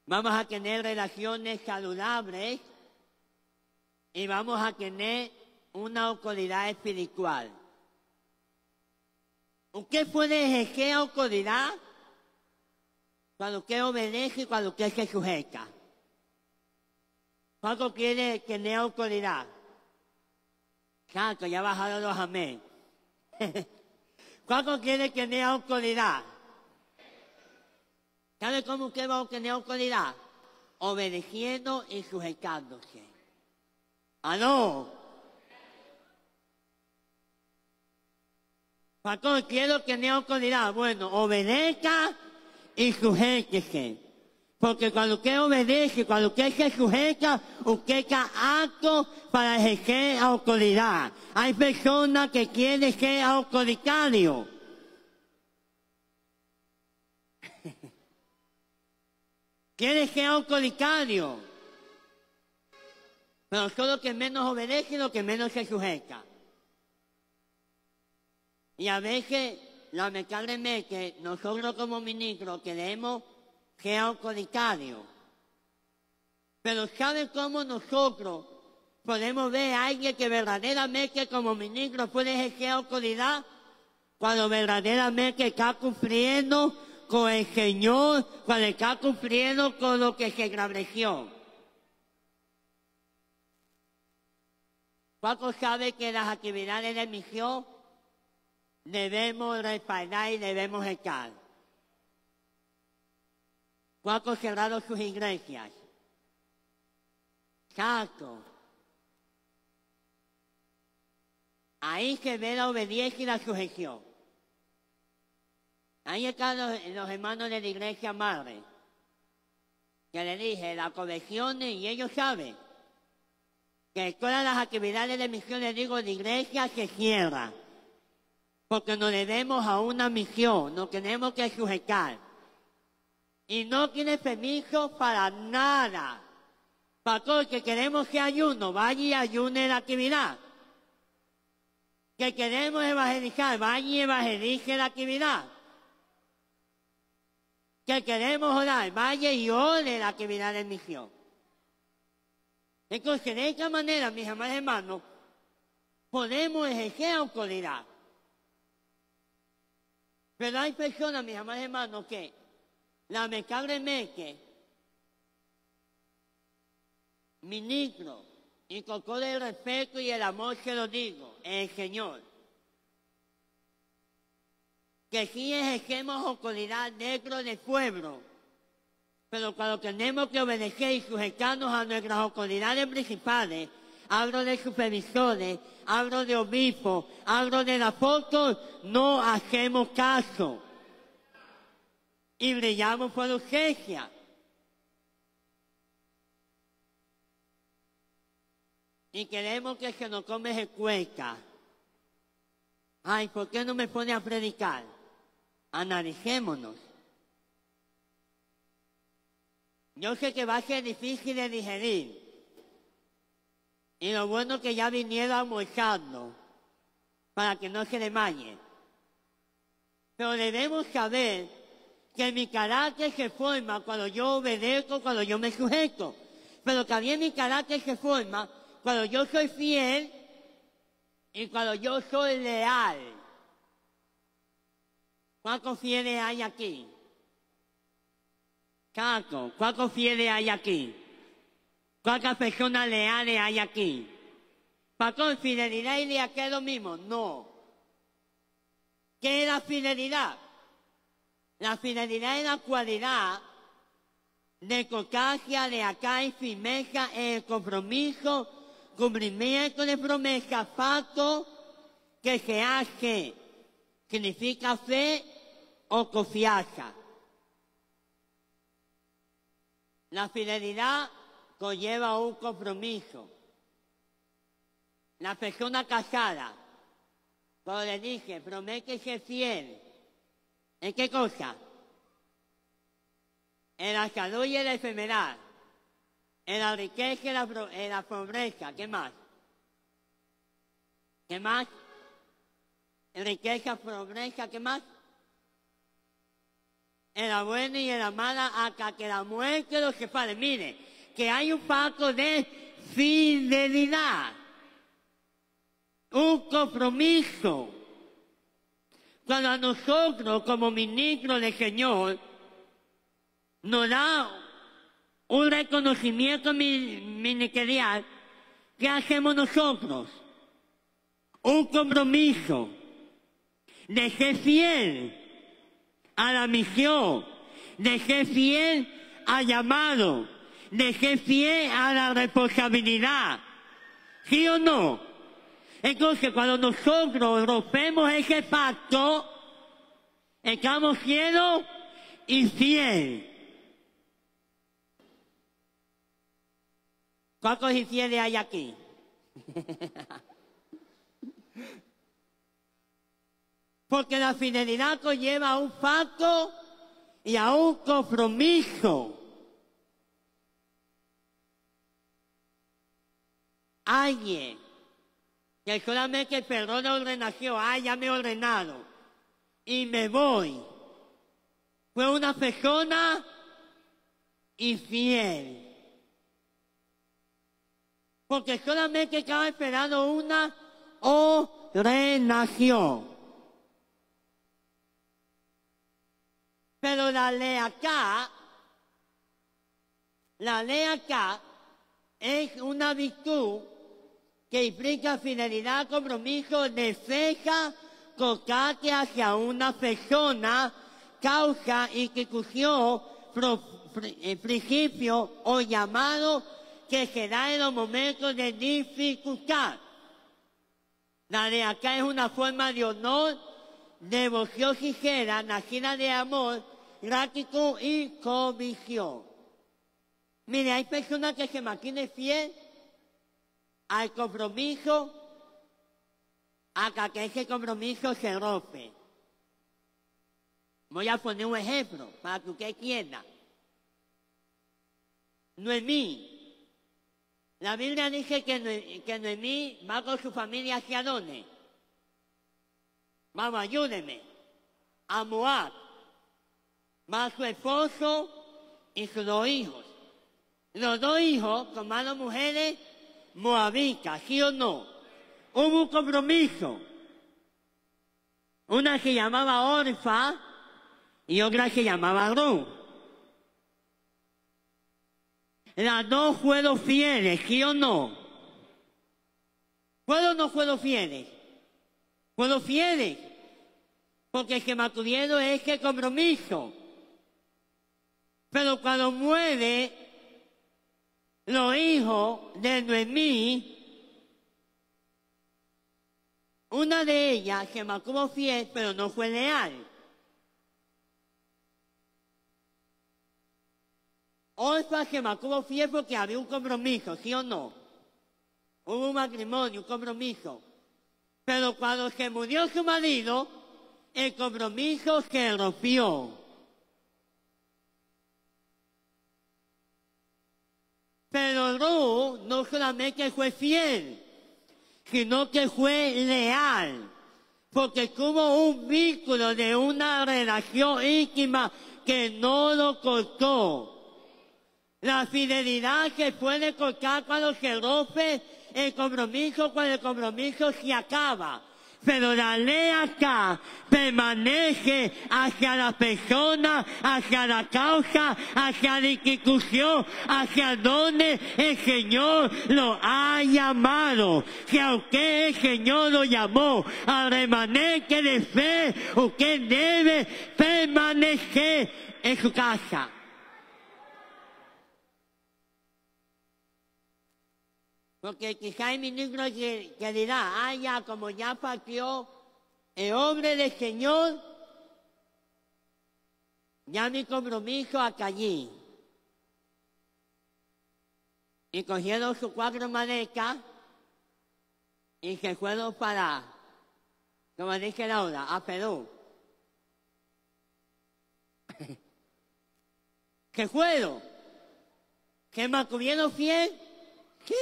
Vamos a tener relaciones saludables. Y vamos a tener una autoridad espiritual. ¿Usted puede ejercer autoridad cuando usted obedece y cuando usted se sujeta? ¿Cuánto quiere tener autoridad? Santo, ya bajaron los amén. ¿Cuánto quiere tener autoridad? ¿Sabe cómo usted va a tener autoridad? Obedeciendo y sujetándose. ¡Aló! Pastor, quiero tener autoridad. Bueno, obedezca y sujétese. Porque cuando usted obedece, cuando usted se sujeta, usted está apto para ejercer autoridad. Hay personas que quieren ser autoritarios. Quieren ser autoritarios. Pero son los que menos obedecen, los que menos se sujeta. Y a veces, lamentablemente, nosotros como ministros queremos ser autoritarios. Pero ¿saben cómo nosotros podemos ver a alguien que verdaderamente como ministro puede ejercer autoridad? Cuando verdaderamente está cumpliendo con el Señor, cuando está cumpliendo con lo que se estableció. ¿Cuántos saben que las actividades de misión debemos respaldar y debemos estar? ¿Cuántos cerraron sus iglesias? Exacto. Ahí se ve la obediencia y la sujeción. Ahí están los hermanos de la iglesia madre, que le dije, las convenciones, y ellos saben que todas las actividades de misión, les digo, la iglesia se cierra, porque nos debemos a una misión, nos tenemos que sujetar. Y no tiene permiso para nada. Pastor, que queremos que ayuno, vaya y ayune la actividad. Que queremos evangelizar, vaya y evangelice la actividad. Que queremos orar, vaya y ore la actividad de misión. Entonces, de esta manera, mis amados hermanos, podemos ejercer autoridad. Pero hay personas, mis amados hermanos, que lamentablemente, ministro, y con todo el respeto y el amor se lo digo, el Señor, que sí ejercemos autoridad dentro del pueblo, pero cuando tenemos que obedecer y sujetarnos a nuestras autoridades principales, hablo de supervisores, hablo de obispos, hablo del apóstol, no hacemos caso. Y brillamos por ausencia. y queremos que se nos come el cueca. Ay, ¿por qué no me pone a predicar? Analicémonos. Yo sé que va a ser difícil de digerir. Y lo bueno que ya vinieron almorzando para que no se desmaye. Pero debemos saber que mi carácter se forma cuando yo obedezco, cuando yo me sujeto. Pero también mi carácter se forma cuando yo soy fiel y cuando yo soy leal. ¿Cuántos fieles hay aquí? Caco, ¿cuántos fieles hay aquí? ¿Cuántas personas leales hay aquí? ¿Para fidelidad y lealtad es lo mismo? No. ¿Qué es la fidelidad? La fidelidad es la cualidad de constancia, lealtad y firmeza en el compromiso, cumplimiento de promesas, pacto que se hace. Significa fe o confianza. La fidelidad conlleva un compromiso. La persona casada, cuando le dije, promete ser fiel, ¿en qué cosa? En la salud y en la enfermedad, en la riqueza y en la pobreza, ¿qué más? ¿Qué más? En riqueza, pobreza, ¿qué más? En la buena y en la mala, hasta que la muerte los separe. Mire, que hay un pacto de fidelidad, un compromiso. Cuando a nosotros, como ministros del Señor, nos da un reconocimiento ministerial, ¿qué hacemos nosotros? Un compromiso de ser fiel a la misión, de ser fiel al llamado, de ser fiel a la responsabilidad. ¿Sí o no? Entonces, cuando nosotros rompemos ese pacto, estamos siendo infieles. ¿Cuántos infieles hay aquí? Porque la fidelidad conlleva a un pacto y a un compromiso. Alguien que solamente perdona ordenación, ya me he ordenado y me voy, fue una persona infiel. Porque solamente estaba esperando una ordenación. Pero la lealtad es una virtud que implica fidelidad, compromiso, defensa, constancia hacia una persona, causa, institución, principio o llamado que se da en los momentos de dificultad. La lealtad es una forma de honor, devoción sincera, nacida de amor, gratitud y convicción. Mire, hay personas que se mantienen fiel al compromiso hasta que ese compromiso se rompe. Voy a poner un ejemplo para que usted entienda. Noemí. La Biblia dice que Noemí va con su familia hacia dónde. Vamos, ayúdeme. A Moab. Va su esposo y sus 2 hijos. Los 2 hijos, con malas mujeres, moabitas, ¿sí o no? Hubo un compromiso. Una se llamaba Orfa y otra se llamaba Ruth. Las 2 fueron fieles, ¿sí o no? ¿Fueron o no fueron fieles? Fueron fieles, porque se mantuvieron ese compromiso. Pero cuando muere los hijos de Noemí, una de ellas se mantuvo fiel, pero no fue leal. Orfa se mantuvo fiel porque había un compromiso, ¿sí o no? hubo un matrimonio, un compromiso. Pero cuando se murió su marido, el compromiso se rompió. Pero Ruth no solamente fue fiel, sino que fue leal, porque tuvo un vínculo de una relación íntima que no lo cortó. La fidelidad se puede cortar cuando se rompe el compromiso, cuando el compromiso se acaba. Pero la lealtad permanece hacia la persona, hacia la causa, hacia la institución, hacia donde el Señor lo ha llamado. Si a usted el Señor lo llamó a remanente de fe, usted debe permanecer en su casa. Porque quizá hay ministros que dirán, ya como ya partió el hombre del Señor, ya mi compromiso acá allí. Y cogieron sus 4 maletas y se fueron para, como dice Laura, a Perú. Se fueron. ¿Se mantuvieron fiel? Sí.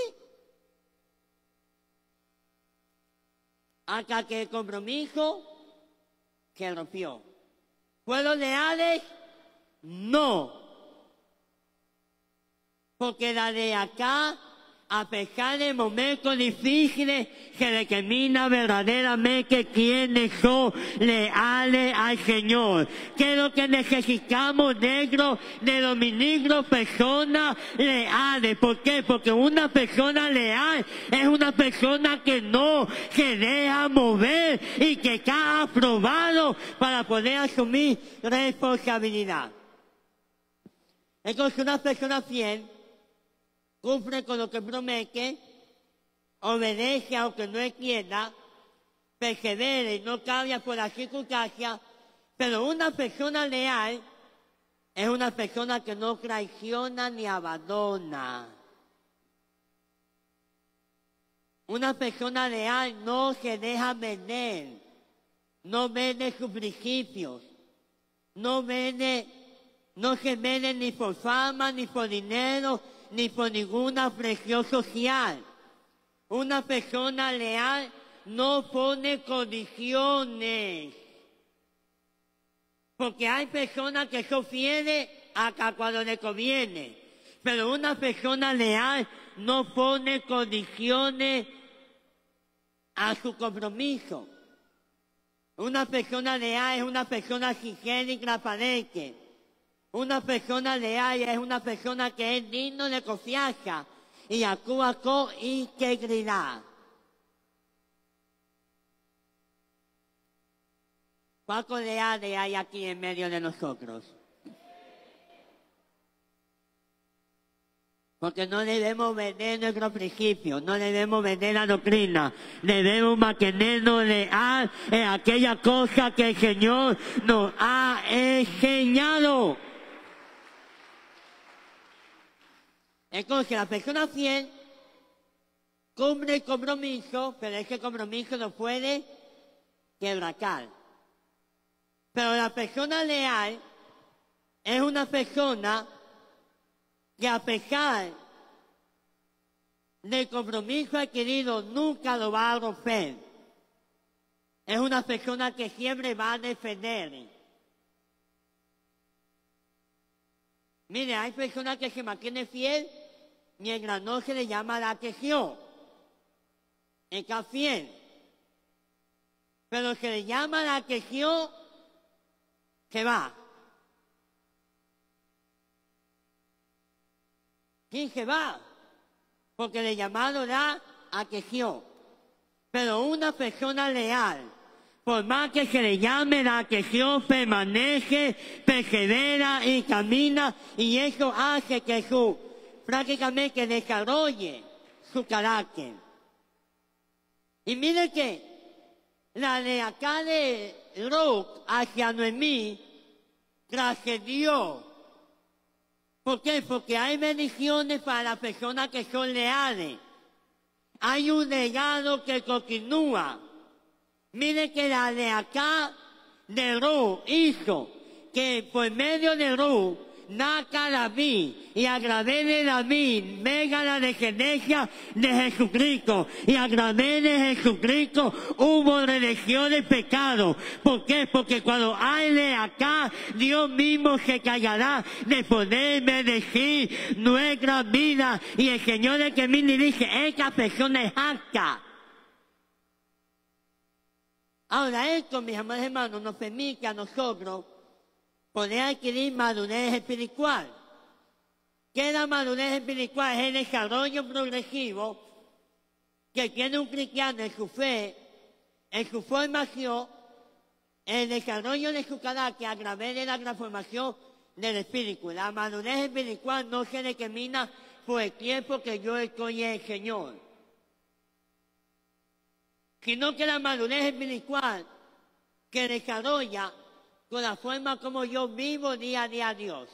Hasta que el compromiso se rompió. ¿Fueron leales? No. Porque la lealtad, a pesar de momentos difíciles, se determina verdaderamente quiénes son leales al Señor. ¿Qué es lo que necesitamos dentro de los ministros? Personas leales. ¿Por qué? Porque una persona leal es una persona que no se deja mover y que está aprobado para poder asumir responsabilidad. Entonces, una persona fiel cumple con lo que promete, obedece aunque no entienda, persevera y no cambia por las circunstancias, pero una persona leal es una persona que no traiciona ni abandona. Una persona leal no se deja vender, no vende sus principios, no se vende ni por fama, ni por dinero, ni por ninguna presión social. Una persona leal no pone condiciones. Porque hay personas que son fieles hasta cuando le conviene. Pero una persona leal no pone condiciones a su compromiso. Una persona leal es una persona sincera y transparente. Una persona leal es una persona que es digno de confianza y actúa con integridad. ¿Cuántos leales hay aquí en medio de nosotros? Porque no debemos vender nuestros principios, no debemos vender la doctrina, debemos mantenernos leal en aquella cosa que el Señor nos ha enseñado. Entonces, la persona fiel cumple el compromiso, pero ese compromiso no puede quebrantar. Pero la persona leal es una persona que a pesar del compromiso adquirido nunca lo va a romper. Es una persona que siempre va a defender. Mire, hay personas que se mantienen fiel mientras no se le llama la atención. Está fiel. Pero se le llama la atención, se va. Sí, se va. Porque le llamaron la atención. Pero una persona leal, por más que se le llame la atención, permanece, persevera y camina, y eso hace que prácticamente desarrolle su carácter. Y mire que la lealtad de Ruth hacia Noemí trascendió. ¿Por qué? Porque hay bendiciones para las personas que son leales. hay un legado que continúa. Mire que la de acá de Ruth hizo que por medio de Ruth naca David, y a través de David venga la descendencia de Jesucristo, y a través de Jesucristo hubo redención del pecado. ¿Por qué? Porque cuando hay de acá, Dios mismo se callará de poder bendecir nuestra vida, y el Señor es que viene y dice, esta persona es apta. Ahora esto, mis amados hermanos, nos permite a nosotros poder adquirir madurez espiritual. ¿Qué es la madurez espiritual? Es el desarrollo progresivo que tiene un cristiano en su fe, en su formación, el desarrollo de su carácter a través de la transformación del espíritu. La madurez espiritual no se determina por el tiempo que yo estoy en el Señor, sino que la madurez espiritual que desarrolla con la forma como yo vivo día a día a Dios.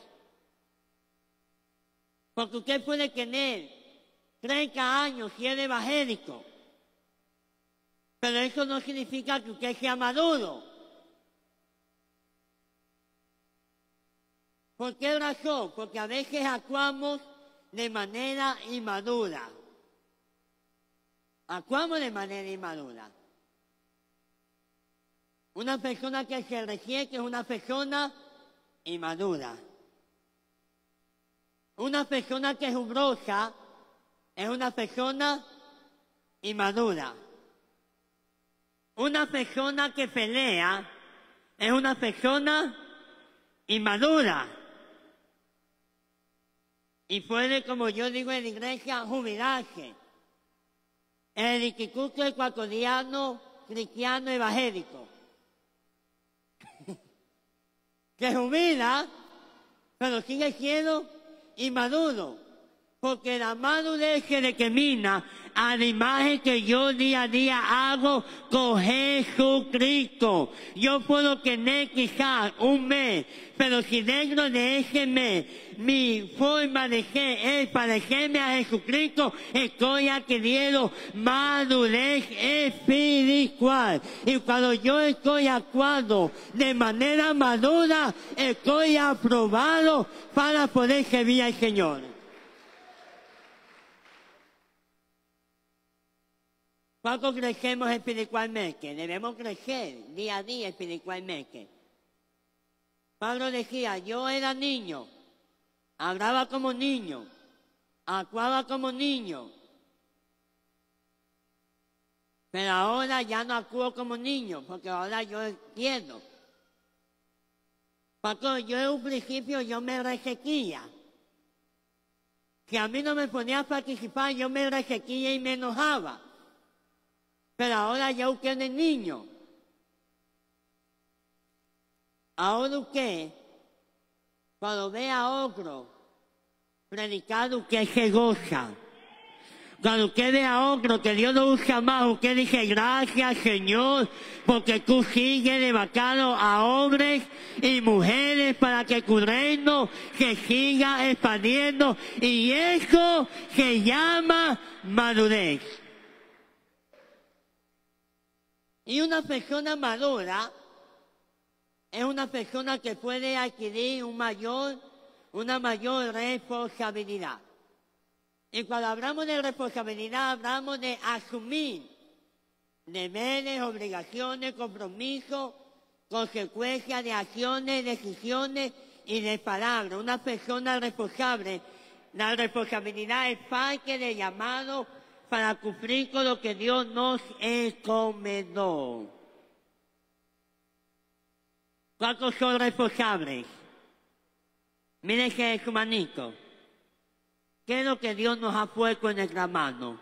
Porque usted puede tener 30 años y es evangélico, pero eso no significa que usted sea maduro. ¿Por qué razón? Porque a veces actuamos de manera inmadura. Actuamos de manera inmadura. Una persona que se resiente es una persona inmadura. Una persona que es umbrosa es una persona inmadura. Una persona que pelea es una persona inmadura. Y puede, como yo digo en la iglesia, jubilarse. El Instituto Ecuatoriano Cristiano Evangélico. Se jubila, pero sigue siendo inmaduro, porque la madurez se determina a la imagen que yo día a día hago con Jesucristo. Yo puedo tener quizás un mes, pero si dentro de ese mes mi forma de ser es parecerme a Jesucristo, estoy adquiriendo madurez espiritual. Y cuando yo estoy actuando de manera madura, estoy aprobado para poder servir al Señor. ¿Cuánto crecemos espiritualmente? Debemos crecer día a día espiritualmente. Pablo decía, yo era niño, hablaba como niño, actuaba como niño, pero ahora ya no actúo como niño, porque ahora yo entiendo. Pastor, yo en un principio yo me resentía. Si a mí no me ponía a participar, yo me resentía y me enojaba. Pero ahora ya usted no es niño. Ahora usted, cuando ve a otro predicar, usted se goza. Cuando usted ve a otro que Dios lo usa más, usted dice, gracias Señor, porque tú sigues levantando a hombres y mujeres para que tu reino se siga expandiendo. Y eso se llama madurez. Y una persona madura es una persona que puede adquirir una mayor responsabilidad. Y cuando hablamos de responsabilidad, hablamos de asumir deberes, obligaciones, compromisos, consecuencias de acciones, decisiones y de palabras. Una persona responsable, la responsabilidad es parte del llamado para cumplir con lo que Dios nos encomendó. ¿Cuántos son responsables? Mírense su manito. ¿Qué es lo que Dios nos ha puesto en nuestra mano?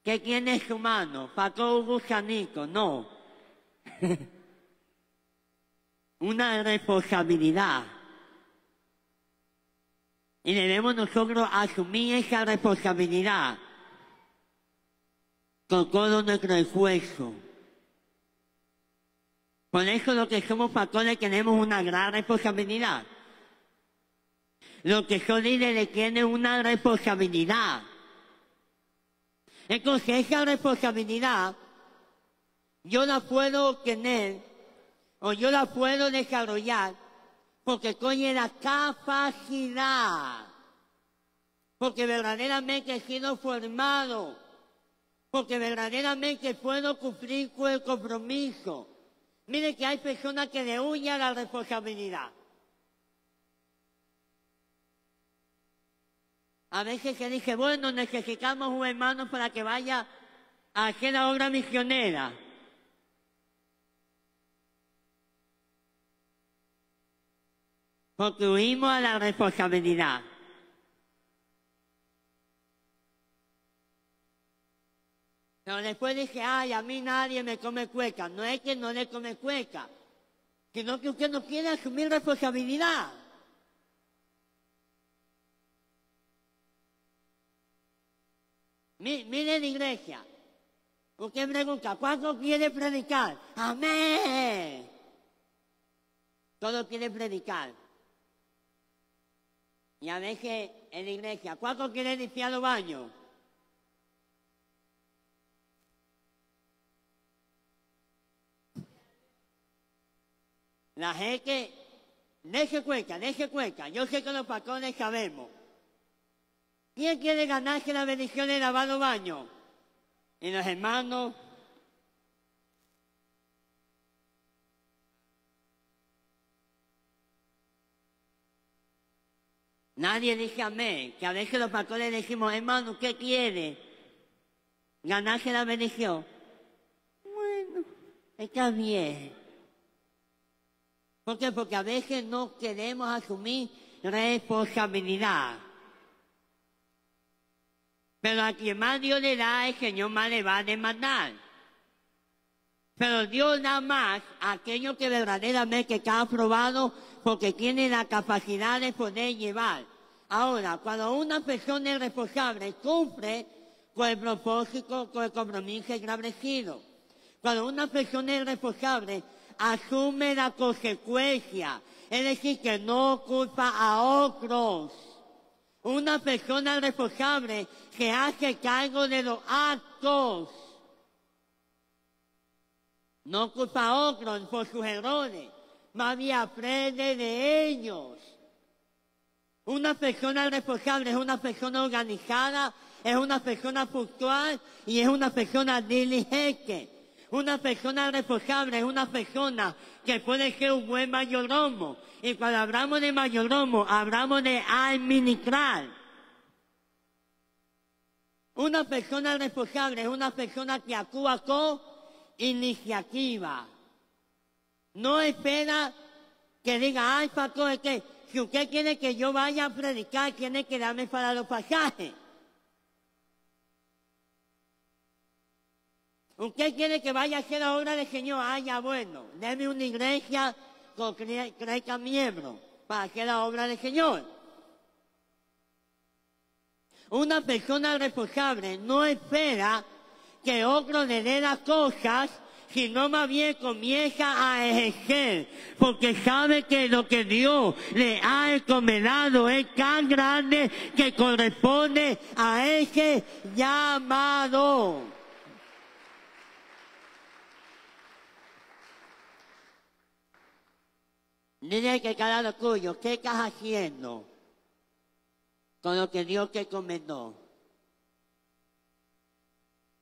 ¿Qué tiene en su mano? ¿Pasó un gusanito? No. Una responsabilidad. Y debemos nosotros asumir esa responsabilidad con todo nuestro esfuerzo. Por eso los que somos pastores tenemos una gran responsabilidad. Los que son líderes tienen una responsabilidad. Entonces esa responsabilidad yo la puedo tener o yo la puedo desarrollar porque tiene la capacidad, porque verdaderamente he sido formado, porque verdaderamente puedo cumplir con el compromiso. Mire que hay personas que le huyen a la responsabilidad. A veces se dice, bueno, necesitamos un hermano para que vaya a hacer la obra misionera. Porque huimos a la responsabilidad. Pero después dice, ay, a mí nadie me come cueca. No es que no le come cueca, sino que usted no quiere asumir responsabilidad. Mire la iglesia. Usted pregunta, ¿cuánto quiere predicar? ¡Amén! Todo quiere predicar. Y a veces en la iglesia, ¿cuánto quiere limpiar los baños? La gente, deje cueca. Yo sé que los pastores sabemos. ¿Quién quiere ganarse la bendición de lavar los baños? Y los hermanos. Nadie dice amén, que a veces los pastores decimos, hermano, ¿qué quiere? ¿Ganarse la bendición? Bueno, está bien. ¿Por qué? Porque a veces no queremos asumir responsabilidad. Pero a quien más Dios le da, el Señor más le va a demandar. Pero Dios da más a aquello que verdaderamente está aprobado porque tiene la capacidad de poder llevar. Ahora, cuando una persona es responsable, cumple con el propósito, con el compromiso establecido. Cuando una persona es responsable, asume la consecuencia. Es decir, que no culpa a otros. Una persona responsable se hace cargo de los actos. No culpa a otros por sus errores, más bien aprende de ellos. Una persona responsable es una persona organizada, es una persona puntual y es una persona diligente. Una persona responsable es una persona que puede ser un buen mayordomo. Y cuando hablamos de mayordomo, hablamos de administrar. Una persona responsable es una persona que actúa con iniciativa. No espera que diga, ay, pastor, es que si usted quiere que yo vaya a predicar, tiene que darme para los pasajes. Usted quiere que vaya a hacer la obra del Señor, ah, ya bueno, déme una iglesia con 30 miembros para hacer la obra del Señor. Una persona responsable no espera que otro le dé las cosas, sino más bien comienza a ejercer, porque sabe que lo que Dios le ha encomendado es tan grande que corresponde a ese llamado. Dile que cada lo tuyo, ¿qué estás haciendo con lo que Dios te encomendó?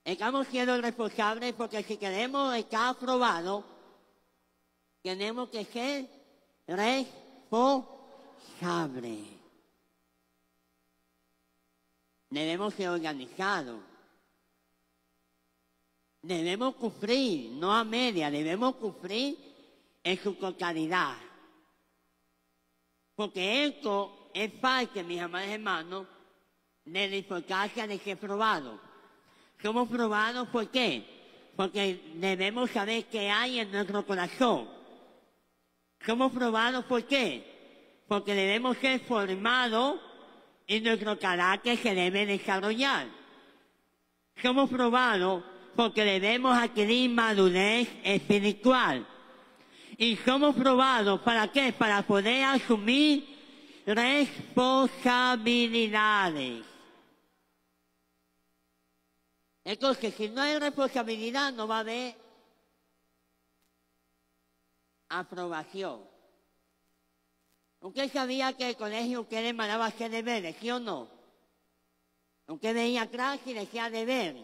Estamos siendo responsables porque si queremos estar aprobados, tenemos que ser responsables. Debemos ser organizados. Debemos cumplir, no a media, debemos cumplir en su totalidad. Porque esto es parte, mis amados hermanos, de la importancia de ser probados. Somos probados, ¿por qué? Porque debemos saber qué hay en nuestro corazón. Somos probados, ¿por qué? Porque debemos ser formados y nuestro carácter se debe desarrollar. Somos probados porque debemos adquirir madurez espiritual. Y somos probados, ¿para qué? Para poder asumir responsabilidades. Entonces, si no hay responsabilidad, no va a haber aprobación. ¿Usted sabía que el colegio usted le mandaba a hacer deberes, sí o no? Usted veía atrás y decía deber.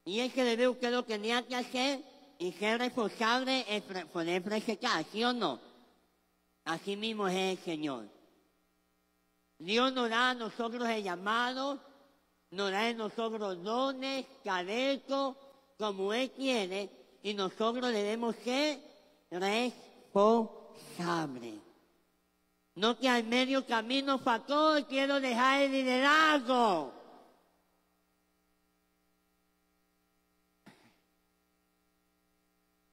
Y ese deber usted lo tenía que hacer y ser responsable es poder presentar, ¿sí o no? Así mismo es el Señor. Dios nos da a nosotros el llamado, nos da a nosotros dones, talentos, como Él quiere, y nosotros debemos ser responsables. No que al medio camino, pastor, quiero dejar el liderazgo.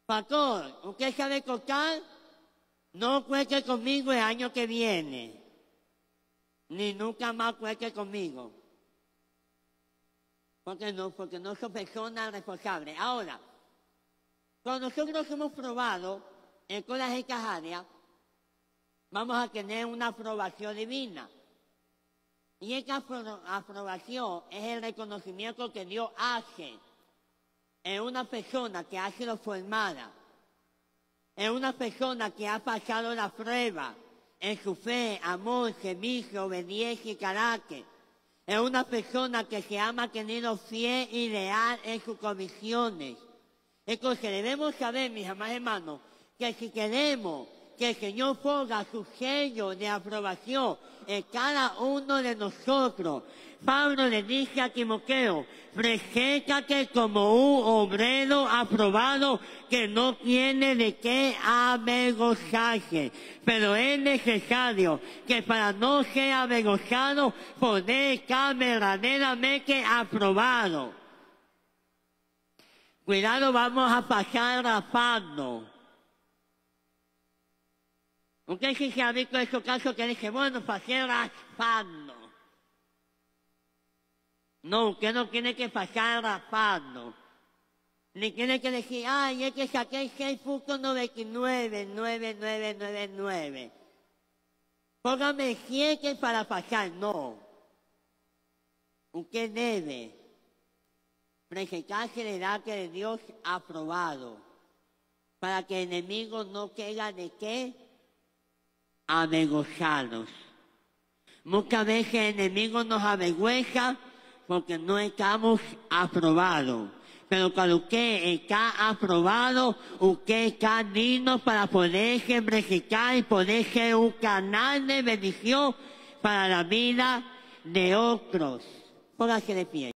Pastor, ¿usted sabe contar? No cuente conmigo el año que viene. Ni nunca más cuente conmigo. Porque no son personas responsables. Ahora, cuando nosotros hemos probado en todas estas áreas, vamos a tener una aprobación divina. Y esta aprobación es el reconocimiento que Dios hace en una persona que ha sido formada, en una persona que ha pasado la prueba en su fe, amor, servicio, obediencia y carácter. Es una persona que se ha mantenido fiel y leal en sus convicciones. Entonces debemos saber, mis amados hermanos, que si queremos que el Señor ponga su sello de aprobación en cada uno de nosotros, Pablo le dice a Timoteo, preséntate como un obrero aprobado que no tiene de qué avergonzarse. Pero es necesario que para no ser avergonzado, poder estar verdaderamente aprobado. Cuidado, vamos a pasar raspando. Usted sí se ha visto esos casos que dice, bueno, pasé raspando. No, usted no tiene que pasar raspando. Ni tiene que decir, ay, es que saqué 6.99, Póngame 7 para pasar. No. Usted debe presentarse delante de Dios aprobado. Para que el enemigo no tenga de qué avergonzarnos. Muchas veces el enemigo nos avergüenza porque no estamos aprobados. Pero cuando usted está aprobado, usted está digno para poderse presentar y poder ser un canal de bendición para la vida de otros. Póngase de pie.